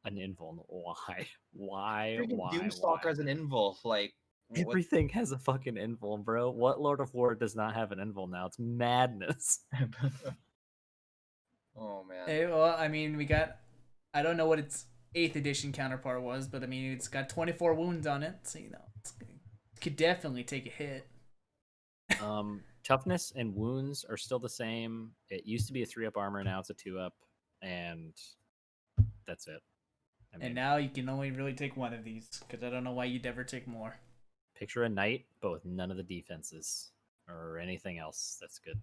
an invul? Why? Why? Freaking Why? Doomstalker as an invul, like what? Everything has a fucking invul, bro. What Lord of War does not have an invul now? It's madness. Oh man. Hey, well, I mean, we got. I don't know what its 8th edition counterpart was, but I mean, it's got 24 wounds on it, so it could definitely take a hit. Toughness and wounds are still the same. It used to be a 3-up armor, now it's a 2-up, and that's it. I mean, And now you can only really take one of these, because I don't know why you'd ever take more. picture a knight, but with none of the defenses or anything else. That's good.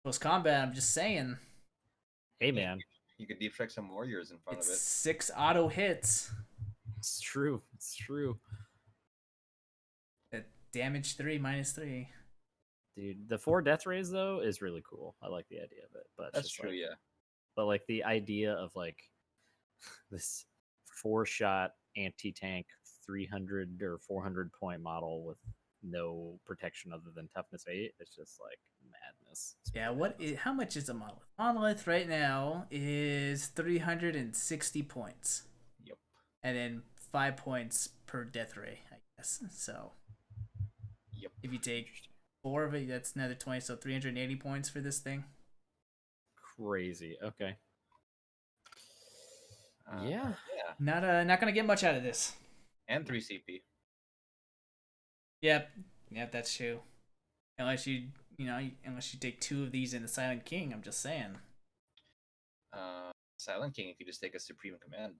Close combat, I'm just saying. Hey, man. You could deep strike some warriors in front It's of it. 6 auto hits. It's true. It's true. Damage 3 minus 3. Dude, the 4 death rays though is really cool. I like the idea of it, but That's true, like, yeah. But like the idea of like this 4-shot anti-tank 300 or 400 point model with no protection other than toughness 8, it's just like madness. Yeah, how much is a monolith? Monolith right now is 360 points. Yep. And then 5 points per death ray, I guess. So Yep. if you take 4 of it, that's another 20, so 380 points for this thing. Crazy. Okay. Yeah. Yeah. Not gonna get much out of this. And 3 CP. Yep, that's true. Unless unless you take 2 of these in the Silent King, I'm just saying. Silent King, if you just take a Supreme Command.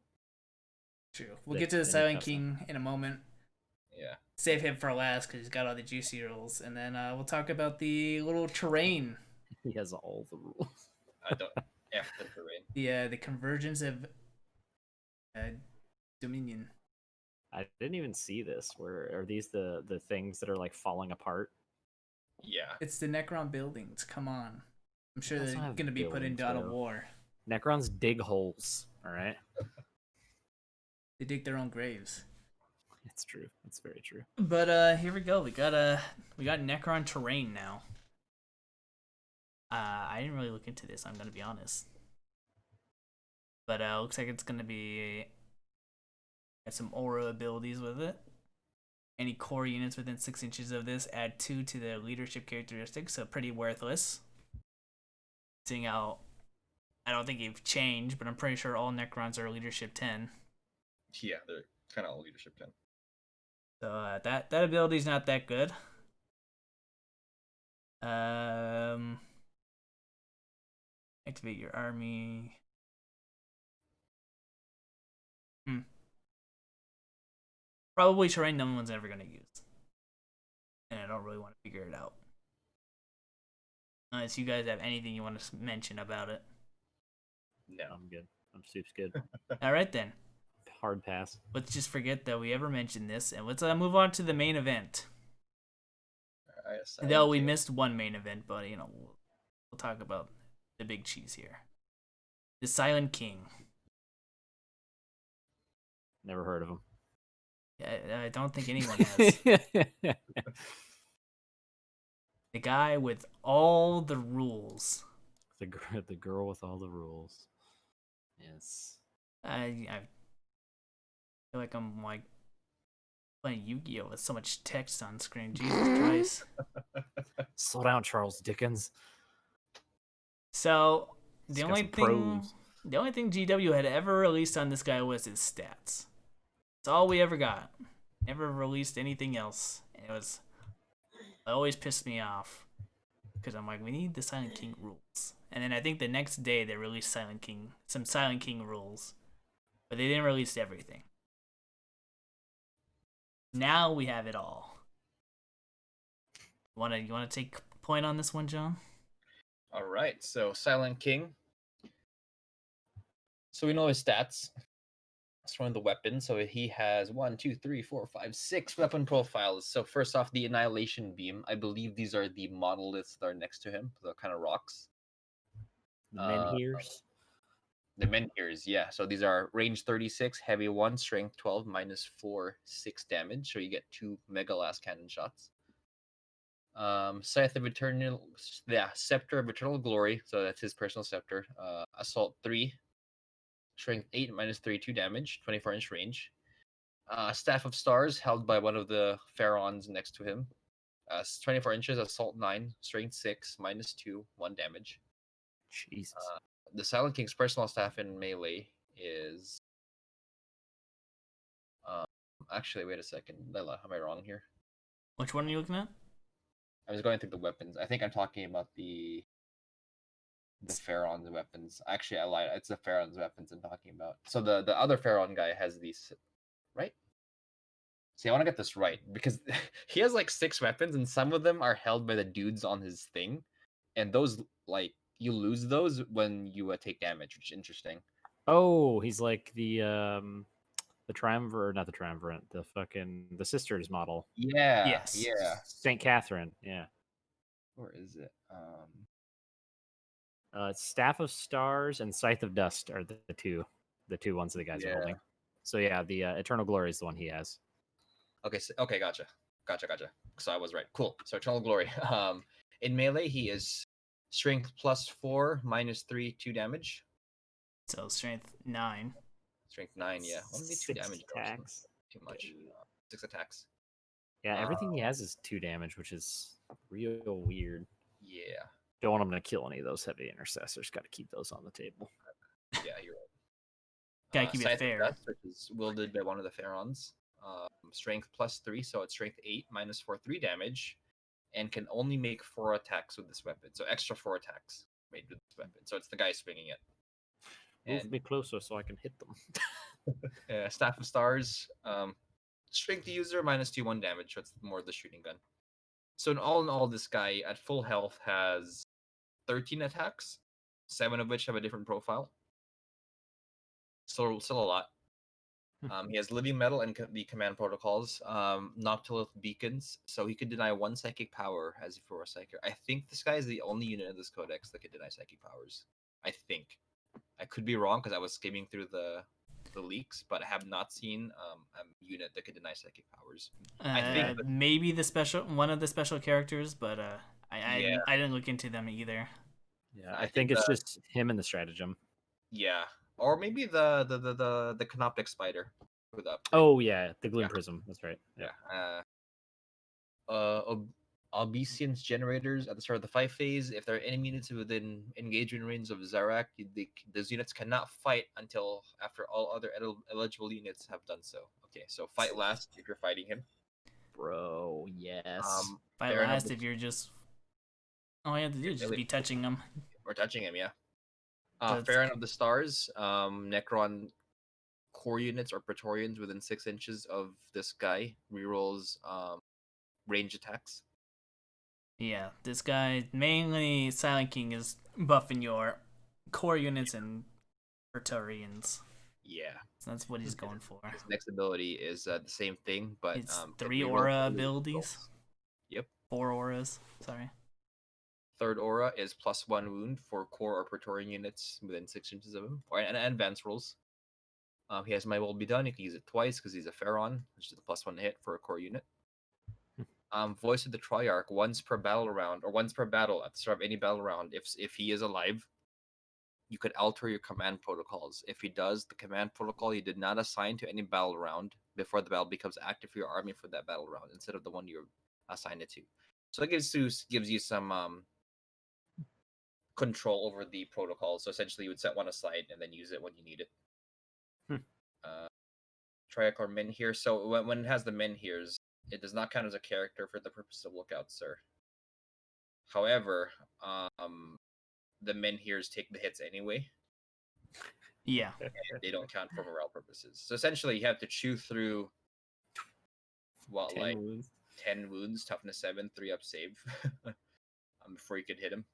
True. We'll get to the Silent King in a moment. Yeah. Save him for last because he's got all the juicy rolls, and then we'll talk about the little terrain. He has all the rules. I don't. F the terrain. The convergence of Dominion. I didn't even see this. Where are these the things that are like falling apart? Yeah. It's the Necron buildings. Come on. I'm sure They also they're have going to be put in buildings, God of though. War. Necrons dig holes. All right. They dig their own graves. It's true. It's very true. But here we go. We got Necron terrain now. I didn't really look into this, I'm gonna be honest. But looks like it's gonna be got some aura abilities with it. Any core units within 6 inches of this add 2 to their leadership characteristics, so pretty worthless. Seeing how I don't think they've changed, but I'm pretty sure all Necrons are leadership 10. Yeah, they're kind of all leadership 10. So that ability's not that good. Activate your army. Probably terrain no one's ever gonna use, and I don't really want to figure it out. Unless you guys have anything you want to mention about it. No, I'm good. I'm super good. All right then. Hard pass. Let's just forget that we ever mentioned this, and let's move on to the main event. Though we missed one main event, but we'll talk about the big cheese here. The Silent King. Never heard of him. I don't think anyone has. The guy with all the rules. The girl with all the rules. Yes. I feel like I'm like playing Yu-Gi-Oh with so much text on screen. Jesus Christ. Slow down, Charles Dickens. So the only thing GW had ever released on this guy was his stats. That's all we ever got. Never released anything else. It always pissed me off because I'm like, we need the Silent King rules. And then I think the next day they released some Silent King rules, but they didn't release everything. Now we have it all. You wanna take point on this one, John? All right, so Silent King. So we know his stats. That's one of the weapons. So he has 1, 2, 3, 4, 5, 6 weapon profiles. So first off, the Annihilation Beam. I believe these are the monoliths that are next to him, the kind of rocks. The Menhirs. The Menhirs, yeah. So these are range 36, heavy 1, strength 12, -4, 6 damage. So you get 2 mega last cannon shots. Scythe of Eternal, Scepter of Eternal Glory. So that's his personal scepter. Assault 3, strength 8, -3, 2 damage, 24-inch range. Staff of Stars, held by one of the Pharaons next to him. 24 inches, assault 9, strength 6, -2, 1 damage. Jesus. The Silent King's personal staff in melee is. Actually, wait a second. Layla, am I wrong here? Which one are you looking at? I was going through the weapons. I think I'm talking about the Pharaon's weapons. Actually, I lied. It's the Pharaon's weapons I'm talking about. So the other Pharaon guy has these, right? See, I want to get this right because he has like 6 weapons, and some of them are held by the dudes on his thing, and those like you lose those when you take damage, which is interesting. Oh, he's like the triumvirate, not the triumvirate, the sisters model. Yeah. Yes. Yeah. Saint Catherine. Yeah. Where is it? Staff of Stars and Scythe of Dust are the two ones that the guys are holding. So yeah, the Eternal Glory is the one he has. Okay. Okay. Gotcha. So I was right. Cool. So Eternal Glory. In melee, he is strength +4, -3, 2 damage. So strength 9. Strength 9. Yeah. Only 2 6 damage. attacks. Too much. 6 attacks. Yeah, everything he has is 2 damage, which is real weird. Yeah. Don't want him to kill any of those heavy intercessors. Got to keep those on the table. Yeah, you're right. Gotta keep it Scythe of fair. Dust, which is wielded by one of the Pharaons. Strength +3, so it's strength 8 -4, 3 damage, and can only make 4 attacks with this weapon. So extra 4 attacks made with this weapon. So it's the guy swinging it. Move And me closer so I can hit them. Staff of Stars, strength user -2, 1 damage. So it's more the shooting gun. So in all, this guy at full health has 13 attacks, 7 of which have a different profile. Still a lot. He has living metal and the command protocols, nocturnal beacons, so he could deny 1 psychic power as if it were a psychic. I think this guy is the only unit in this codex that could deny psychic powers. I think. I could be wrong because I was skimming through the leaks, but I have not seen a unit that could deny psychic powers. I think Maybe one of the special characters, but Yeah. I didn't look into them either. Yeah, I think it's just him and the stratagem. Yeah, or maybe the canoptic spider with the upgrade. Oh yeah, the gloom Yeah. prism. That's right. Yeah. Obesiance generators at the start of the fight phase. If there are enemy units within engagement range of Zarak, those units cannot fight until after all other eligible units have done so. Okay, so fight last if you're fighting him. Bro, yes. Fight Baron of last the- if you're just all you have to do is just be touching them. Or touching him, yeah. That's- Baron of the Stars, Necron core units or Praetorians within 6 inches of this guy rerolls range attacks. Yeah, this guy mainly Silent King is buffing your core units and Praetorians. Yeah. So that's what he's going for. His next ability is the same thing, but It's can 3 reroll aura all abilities. rolls. Yep. 4 auras. Sorry. Third aura is +1 wound for core or Praetorian units within 6 inches of him, or and advanced rolls. He has My Will Be Done. You can use it twice because he's a Pharaon, which is a +1 hit for a core unit. Voice of the Triarch, once per battle round, or once per battle at the start of any battle round. If he is alive, you could alter your command protocols. If he does, the command protocol you did not assign to any battle round before the battle becomes active for your army for that battle round instead of the one you assigned it to. So it gives you some control over the protocol. So essentially, you would set one aside and then use it when you need it. Triarch or Menhir. So when it has the Menhirs, it does not count as a character for the purpose of Lookout, sir. However, the Menhirs take the hits anyway. Yeah. And they don't count for morale purposes. So essentially, you have to chew through 10 wounds. 10 wounds, toughness 7, 3 up save before you could hit him.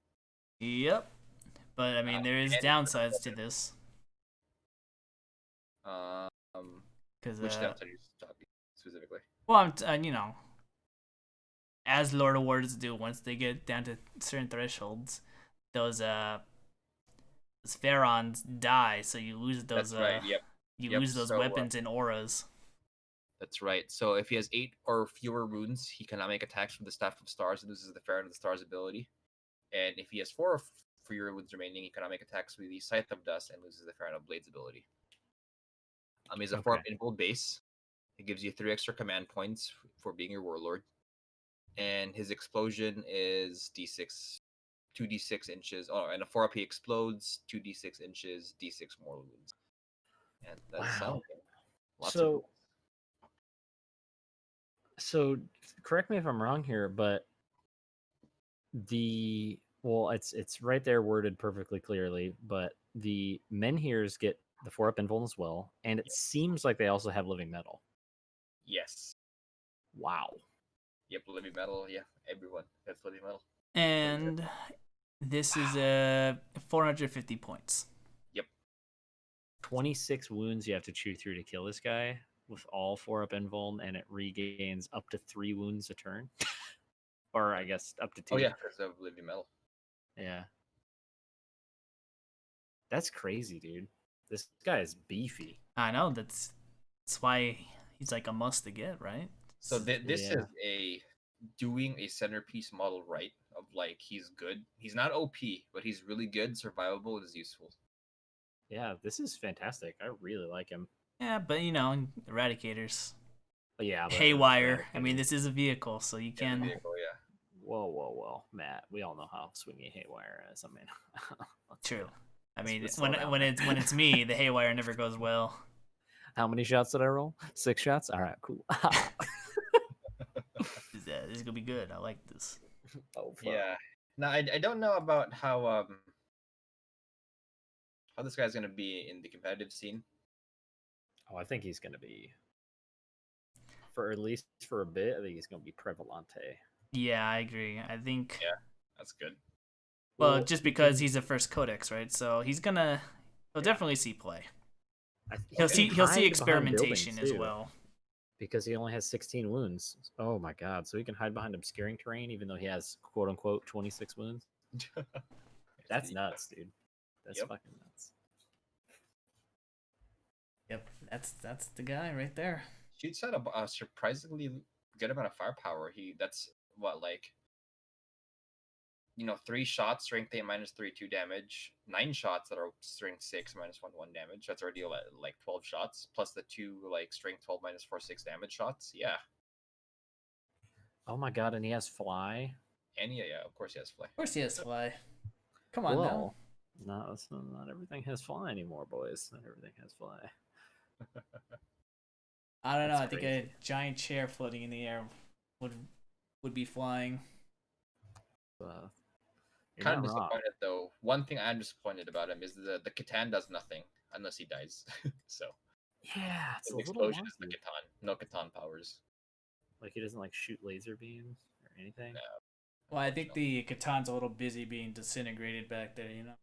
Yep. But I mean, there is downsides to this. Which downside are you talking specifically? Well, as Lord of Wards do, once they get down to certain thresholds, those Pharaons die, so you lose those. That's right. Yep. You lose those So, weapons and auras. That's right. So if he has 8 or fewer wounds, he cannot make attacks with the Staff of Stars and loses the Pharaon of the Stars ability. And if he has 4 or fewer wounds remaining, he cannot make attacks with the Scythe of Dust and loses the Pharaon of Blades ability. He's a 4-up invul base. It gives you 3 extra command points for being your warlord. And his explosion is D6, 2d6 inches. Oh, and a 4-up he explodes, 2d6 inches, d6 more wounds. And that's lots of So correct me if I'm wrong here, but it's right there worded perfectly clearly, but the Menhirs get the 4-up invuln as well, and it seems like they also have living metal. Yes. Wow. Yep, living metal. Yeah, everyone has living metal. And this is 450 points. Yep. 26 wounds you have to chew through to kill this guy with all 4-up invuln, and it regains up to 3 wounds a turn. Or I guess up to 2. Oh yeah, because of living metal. Yeah. That's crazy, dude. This guy is beefy. I know, that's why he's like a must to get, right? So this Yeah. is doing a centerpiece model right of like he's good. He's not OP, but he's really good. Survivable and is useful. Yeah, this is fantastic. I really like him. Yeah, but Eradicators. But yeah, but Haywire. I mean, this is a vehicle, so you can. Vehicle, yeah. Whoa, Matt. We all know how swingy Haywire is. I mean, True. I mean, let's slow down, when man. it's me, the haywire never goes well. How many shots did I roll? 6 shots. All right, cool. This is gonna be good. I like this. Oh, fuck. Yeah. Now I don't know about how this guy's gonna be in the competitive scene. Oh, I think he's gonna be for at least for a bit. I think he's gonna be Prevalente. Yeah, I agree. I think. Yeah. That's good. Well, Well, just he because can- he's the first codex, right? So he'll definitely see play. he He'll can see hide behind buildings, experimentation as too, well. because he only has 16 wounds. Oh my god! So he can hide behind obscuring terrain, even though he has quote unquote 26 wounds. That's nuts, dude. That's Yep. fucking nuts. Yep, that's the guy right there. Shoots at a surprisingly good amount of firepower. That's what, like, 3 shots, strength 8 -3 2 damage, 9 shots that are strength 6 -1 damage. That's already like 12 shots, plus the 2 like strength 12 -4 6 damage shots. Yeah. Oh my god! And he has fly. And yeah, of course he has fly. Of course he has fly. Come on Well, not everything has fly anymore, boys. Not everything has fly. now. I don't know. That's I think crazy. a giant chair floating in the air would be flying. Uh, you're Kind of not wrong. disappointed though. One thing I'm disappointed about him is the Catan does nothing unless he dies. So Yeah, it's his a little explosion is the wonky. Catan. No Catan powers. Like he doesn't like shoot laser beams or anything. No, Well, I think unfortunately. the Catan's a little busy being disintegrated back there.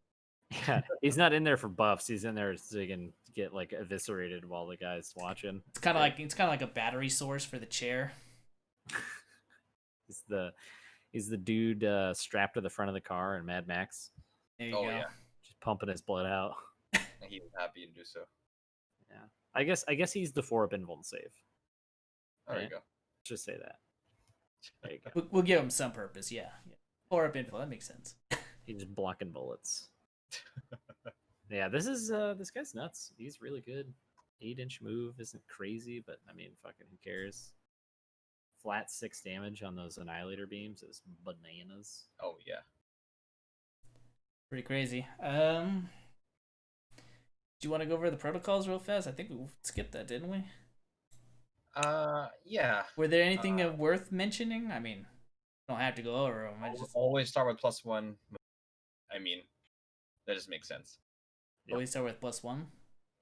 Yeah, he's not in there for buffs. He's in there so he can get like eviscerated while the guy's watching. It's kind of like a battery source for the chair. He's the dude strapped to the front of the car in Mad Max, There you Oh go. yeah, just pumping his blood out. and he was happy to do so. Yeah, I guess he's the 4-up invuln save. There you Right? go. Just say that. There you go. We'll give him some purpose. Yeah. Or up info. That makes sense. He's just blocking bullets. Yeah, this guy's nuts. He's really good. 8-inch move isn't crazy, but I mean, fucking who cares? Flat 6 damage on those annihilator beams is bananas. Oh yeah. Pretty crazy. Do you want to go over the protocols real fast? I think we skipped that, didn't we? Yeah. Were there anything worth mentioning? I mean, don't have to go over them. I just Always start with +1. I mean, that just makes sense. always start with +1.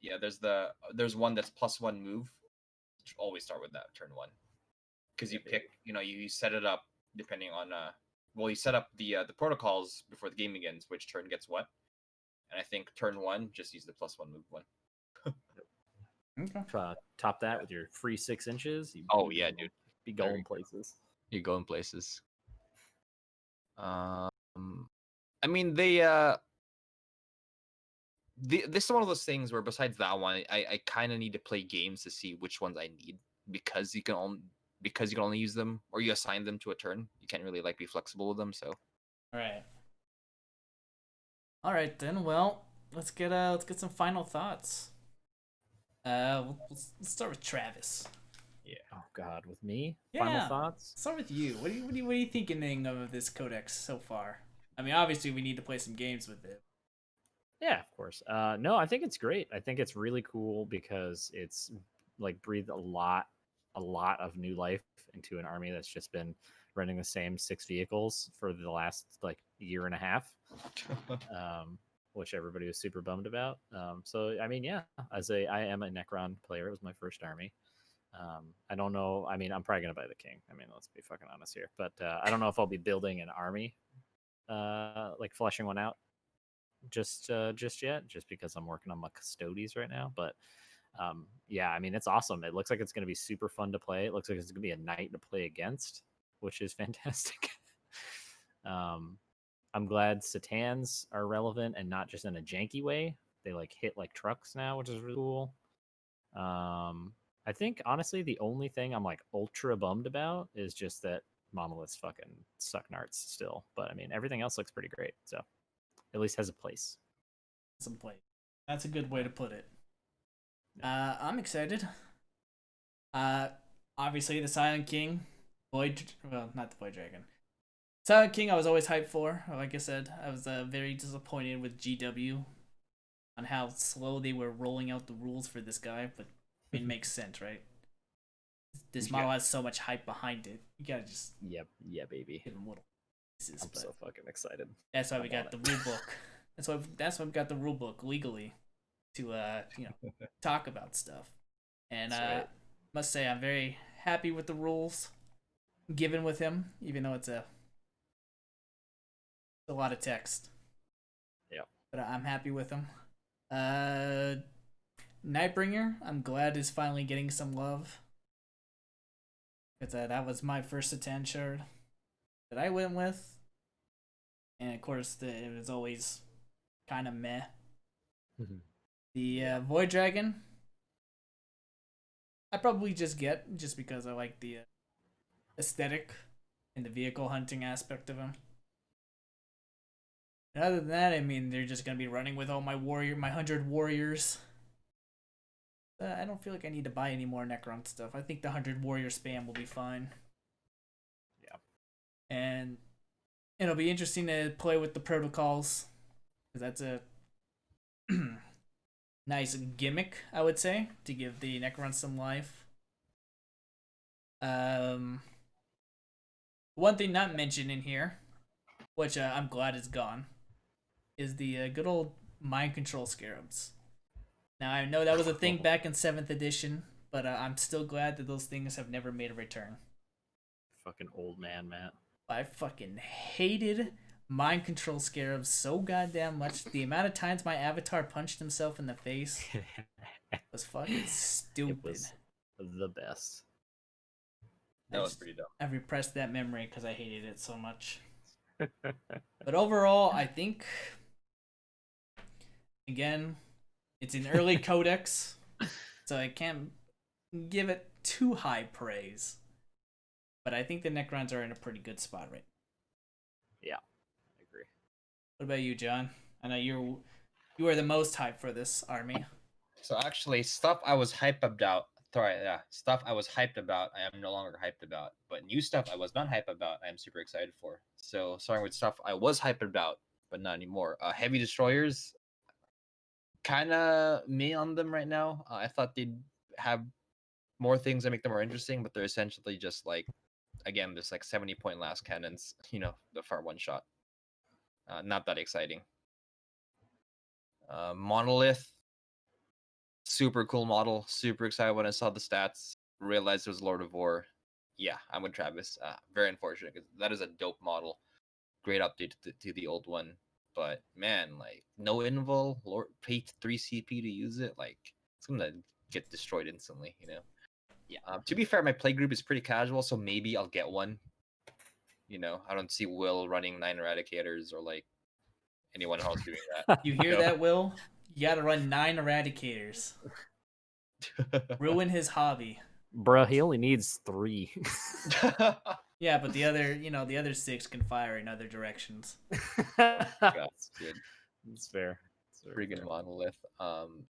Yeah, there's one that's +1 move. Always start with that turn 1, because you pick, you set it up depending on you set up the protocols before the game begins, which turn gets what, and I think turn 1 just use the +1 move one. Okay. Top that with your free 6 inches. Oh, yeah, dude. Be There going you go. places. You go in places. I mean, this is one of those things where besides that one, I kind of need to play games to see which ones I need, because you can only use them, or you assign them to a turn. You can't really like be flexible with them. So All right. All right then. Well, let's get some final thoughts. Let's start with Travis. Oh God, with me. Yeah. Final thoughts. Start with you. What are you thinking of this codex so far? I mean, obviously we need to play some games with it. Yeah, of course. No, I think it's great. I think it's really cool because it's like breathed a lot of new life into an army that's just been running the same 6 vehicles for the last like year and a half, which everybody was super bummed about. So I mean, yeah, I am a Necron player. It was my first army. I don't know. I mean, I'm probably gonna buy the king. I mean, let's be fucking honest here. But I don't know if I'll be building an army, like fleshing one out just yet, just because I'm working on my custodies right now. But yeah, I mean, it's awesome. It looks like it's going to be super fun to play. It looks like it's going to be a knight to play against, which is fantastic. I'm glad Satans are relevant and not just in a janky way. They like hit like trucks now, which is really cool. I think honestly the only thing I'm like ultra bummed about is just that monoliths fucking suck narts still. But I mean, everything else looks pretty great. So at least has a place. Some play. That's a good way to put it. I'm excited. Obviously the Silent King, not the Void Dragon. Silent King, I was always hyped for. Like I said, I was very disappointed with GW on how slow they were rolling out the rules for this guy, but it makes sense, right? This model has so much hype behind it. You gotta just yeah, baby. give him little pieces. I'm so fucking excited. That's why we got the rule book. That's why we got the rule book legally to talk about stuff. And must say I'm very happy with the rules given with him, even though it's a lot of text. Yeah. But I'm happy with him. Nightbringer, I'm glad is finally getting some love. Because that was my first Satan shard that I went with. And of course, it was always kind of meh. The Void Dragon, I probably just because I like the aesthetic and the vehicle hunting aspect of him. And other than that, I mean, they're just gonna be running with all my 100 warriors. I don't feel like I need to buy any more Necron stuff. I think the 100 warrior spam will be fine. Yeah. And it'll be interesting to play with the protocols, because that's a nice gimmick, I would say, to give the Necron some life. One thing not mentioned in here, which I'm glad is gone, is the good old mind control scarabs. Now, I know that was a thing back in 7th edition, but I'm still glad that those things have never made a return. Fucking old man, Matt. I fucking hated mind control scarabs so goddamn much. The amount of times my avatar punched himself in the face was fucking stupid. It was the best. That was pretty dumb. I repressed that memory because I hated it so much. But overall, I think, again, it's an early codex, so I can't give it too high praise. But I think the Necrons are in a pretty good spot right now. Yeah, I agree. What about you, John? I know you are the most hyped for this army. So actually, stuff I was hyped about. Stuff I was hyped about, I am no longer hyped about. But new stuff I was not hyped about, I am super excited for. So starting with stuff I was hyped about, but not anymore. Heavy destroyers, kind of me on them right now. I thought they'd have more things that make them more interesting, but they're essentially just like, again, this like 70-point last cannons. The far one shot. Not that exciting. Monolith, super cool model. Super excited when I saw the stats. Realized it was Lord of War. Yeah, I'm with Travis. Very unfortunate because that is a dope model. Great update to the old one. But man, like no invul, pay 3 CP to use it. Like it's gonna get destroyed instantly. Yeah. To be fair, my play group is pretty casual, so maybe I'll get one. I don't see Will running 9 Eradicators or like anyone else doing that. You hear that, Will? You gotta run 9 Eradicators. Ruin his hobby. Bruh, he only needs 3. Yeah, but the other 6 can fire in other directions. That's good. It's fair. Freaking monolith.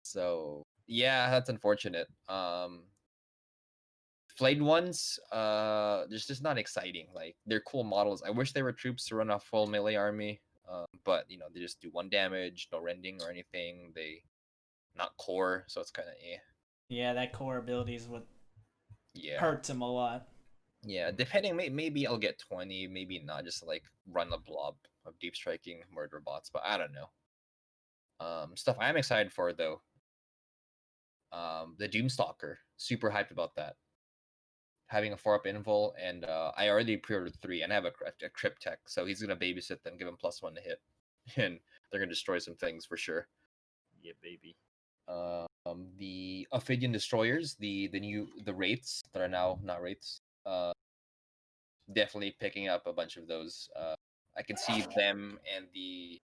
So yeah, that's unfortunate. Flayed ones, they're just not exciting. Like they're cool models. I wish they were troops to run a full melee army. But they just do 1 damage, no rending or anything. They not core, so it's kind of Yeah, that core ability is what yeah hurts him a lot. Yeah, depending, maybe I'll get 20, maybe not, just to, like run a blob of deep striking murder bots, but I don't know. Stuff I'm excited for though. The Doomstalker, super hyped about that. Having a 4-up invul, and I already pre-ordered 3, and I have a crypt tech, so he's gonna babysit them, give him +1 to hit, and they're gonna destroy some things for sure. Yeah, baby. The Ophidian Destroyers, the wraiths that are now not wraiths. Definitely picking up a bunch of those. I can see them and the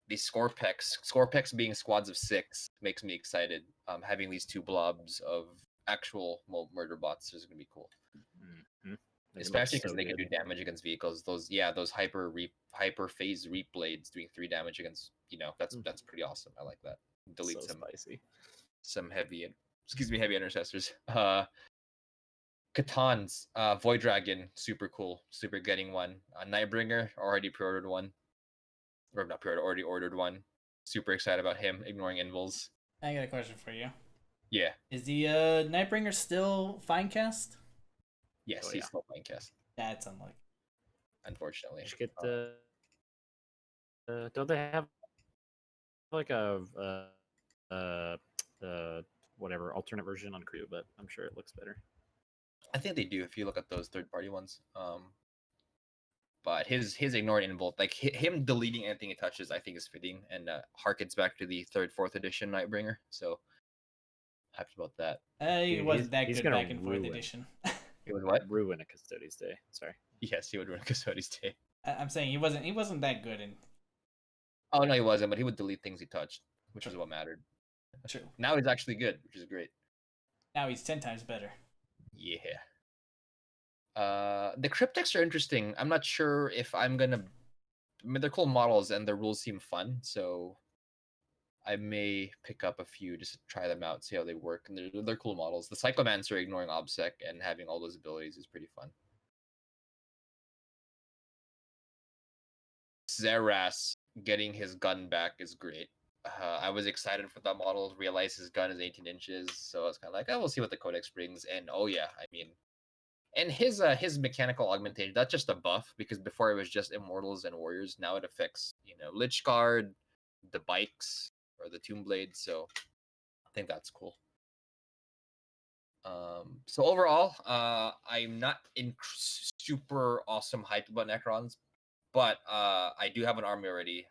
Scorpex being squads of 6 makes me excited. Having these 2 blobs of actual murder bots is gonna be cool. Mm-hmm. Especially because they can do damage against vehicles. Those hyper phase reap blades doing 3 damage against. That's pretty awesome. I like that. Delete so spicy. some heavy intercessors. Catan's Void Dragon, super cool, super getting one. Nightbringer, already pre-ordered one, or not pre-ordered, already ordered one. Super excited about him. Ignoring invuls. I got a question for you. Yeah. Is the Nightbringer still Finecast? Yes, Oh, he's yeah. still playing cast. That's unlucky. Unfortunately. Just get the. Don't they have like a whatever alternate version on Crew? But I'm sure it looks better. I think they do if you look at those third-party ones. But his ignored invul, like him deleting anything he touches, I think is fitting and harkens back to the 3rd, 4th edition Nightbringer. So happy about that. He Dude, wasn't that he's good gonna back in 4th ruin. edition. It was what? Ruin a Custodes Day. Sorry. Yes, he would run Custodes Day. I'm saying he wasn't that good in. Oh no, he wasn't, but he would delete things he touched, which is what mattered. True. Now he's actually good, which is great. Now he's 10 times better. Yeah. The cryptics are interesting. I'm not sure if I'm gonna. I mean, they're cool models and their rules seem fun, so I may pick up a few just to try them out, see how they work. And they're cool models. The Psychomancer ignoring Obsec and having all those abilities is pretty fun. Zeras getting his gun back is great. I was excited for that model. Realized his gun is 18 inches, so I was kind of like, oh, we'll see what the Codex brings. And oh yeah, I mean, and his mechanical augmentation, that's just a buff because before it was just immortals and warriors. Now it affects Lich Guard, the bikes or the Tomb Blade. So I think that's cool. So overall, I'm not in super awesome hype about Necrons, but I do have an army already.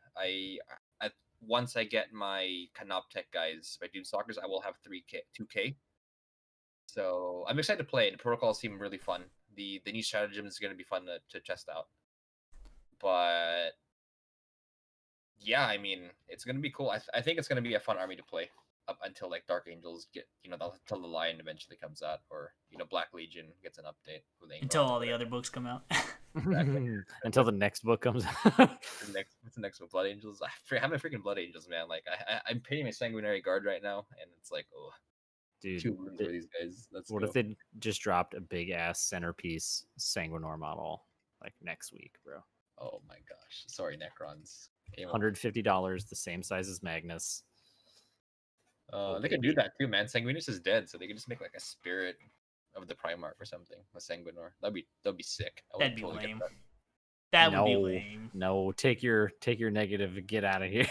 Once I get my Canoptech guys, my Doomstalkers, I will have 2K. So I'm excited to play it. The protocols seem really fun. The new stratagem is going to be fun to test out. But yeah, I mean, it's going to be cool. I think it's going to be a fun army to play up until like Dark Angels get, until the Lion eventually comes out, or Black Legion gets an update with Until all the other books come out. Exactly. Until the next book comes out. What's the next one? Blood Angels. I have my freaking Blood Angels, man. Like I'm paying my Sanguinary Guard right now, and it's like, oh, Dude, 2 wounds for these guys. what if they just dropped a big ass centerpiece Sanguinor model like next week, bro? Oh my gosh. Sorry, Necrons. $150, the same size as Magnus. They could do that too, man. Sanguinus is dead, so they could just make like a spirit of the Primarch or something. A Sanguinor. That'd be sick. That'd be lame. That would be lame. No, take your negative and get out of here.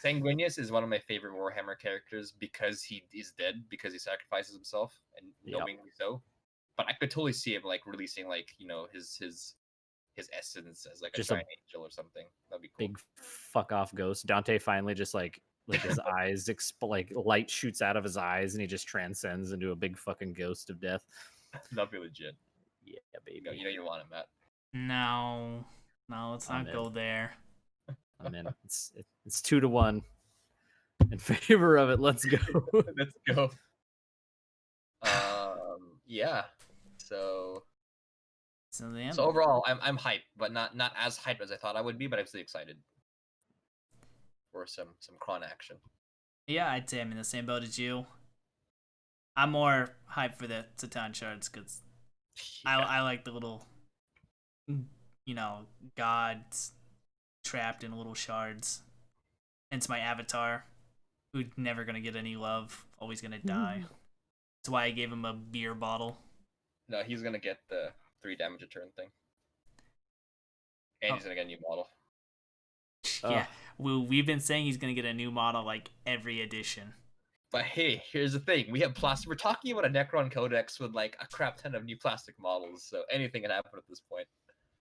Sanguinius is one of my favorite Warhammer characters because he is dead, because he sacrifices himself, and knowingly so. But I could totally see him like releasing like his essence as like Just a giant angel or something. That'd be cool. Big fuck off ghost. Dante finally just like his eyes like light shoots out of his eyes and he just transcends into a big fucking ghost of death. That'd be legit. Yeah, baby. You want him, Matt. No, let's not go there. I'm in. It's 2-1 in favor of it. Let's go. Let's go. Yeah. So overall, I'm hyped, but not as hyped as I thought I would be. But I'm still excited for some Kron action. Yeah, I'd say I'm in the same boat as you. I'm more hyped for the Satan shards because I like the little, gods trapped in little shards. Hence my avatar, who's never gonna get any love, always gonna die. That's why I gave him a beer bottle. No, he's gonna get the 3 damage a turn thing, and he's gonna get a new model. Yeah, we've been saying he's gonna get a new model like every edition. But hey, here's the thing: we have plastic. We're talking about a Necron Codex with like a crap ton of new plastic models, so anything can happen at this point.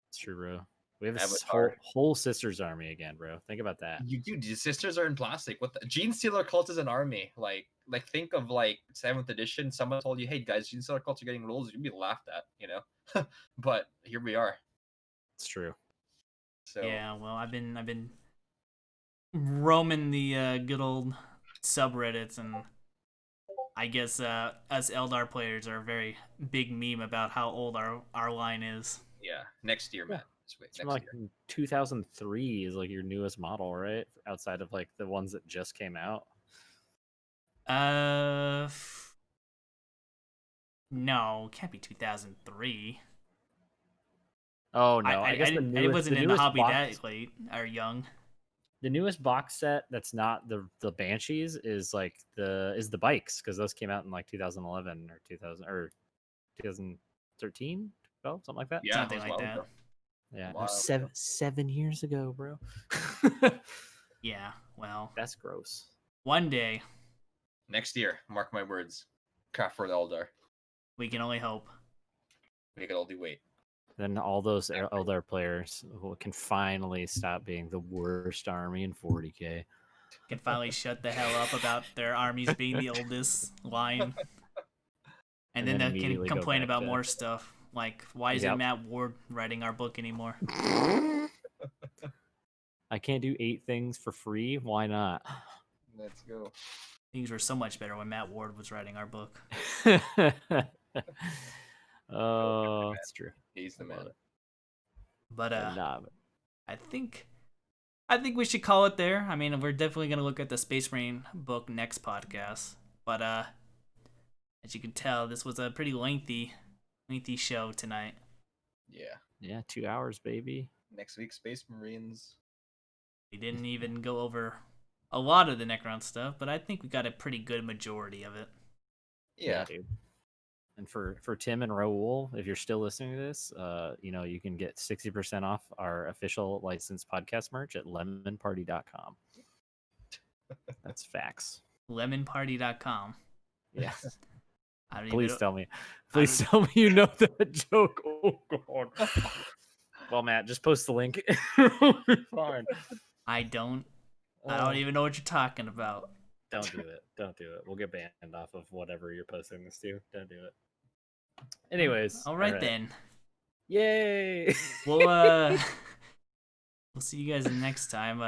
It's true, bro. We have a whole Sisters army again, bro. Think about that. Dude, the Sisters are in plastic. What the Gene Stealer cult is an army. Like think of like 7th edition. Someone told you, "Hey guys, Gene Stealer cults are getting rules." You'd be laughed at, But here we are. It's true. So yeah, well, I've been roaming the good old subreddits, and I guess us Eldar players are a very big meme about how old our line is. Yeah, next year, man. It's from like 2003 is like your newest model, right? Outside of like the ones that just came out. No, can't be 2003. Oh no, I guess I wasn't in the hobby box, that late or young. the newest box set that's not the Banshees is like the bikes, because those came out in like 2011 or 2000 or 2013, 12, something like that. Yeah, it Something was a like while that. ago. Yeah, no, While ago. 7 years ago, bro. Yeah, well, That's gross. one day Next year, mark my words. Craft for the Eldar. we can only hope. We can only wait. Then all those Eldar players who can finally stop being the worst army in 40k. Can finally shut the hell up about their armies being the oldest line. And then they can immediately go complain back about to- more stuff. Like, why isn't Yep. Matt Ward writing our book anymore? I can't do 8 things for free. Why not? Let's go. Things were so much better when Matt Ward was writing our book. Oh, it's true. He's the I love man. it. But Nah, I think we should call it there. I mean, we're definitely gonna look at the Space Marine book next podcast. But as you can tell, this was a pretty lengthy show tonight. Yeah. 2 hours, baby. Next week, Space Marines. We didn't even go over a lot of the Necron stuff, but I think we got a pretty good majority of it. Yeah. Dude. And for Tim and Raul, if you're still listening to this, you can get 60% off our official licensed podcast merch at lemonparty.com. That's facts. Lemonparty.com. Yeah. I don't Please even. tell me. Please tell me you know that joke. Oh god. Well, Matt, just post the link. Fine. I don't even know what you're talking about. Don't do it. Don't do it. We'll get banned off of whatever you're posting this to. Don't do it. Anyways. All right. Then. Yay. We'll see you guys next time.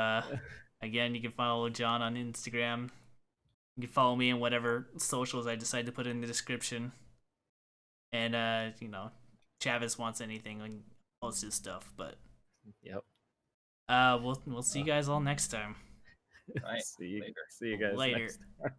Again, you can follow John on Instagram. You can follow me in whatever socials I decide to put in the description. And Chavis wants anything, like post his stuff. But Yep. we'll see you guys all next time. Right. See you Later. guys Later. next time.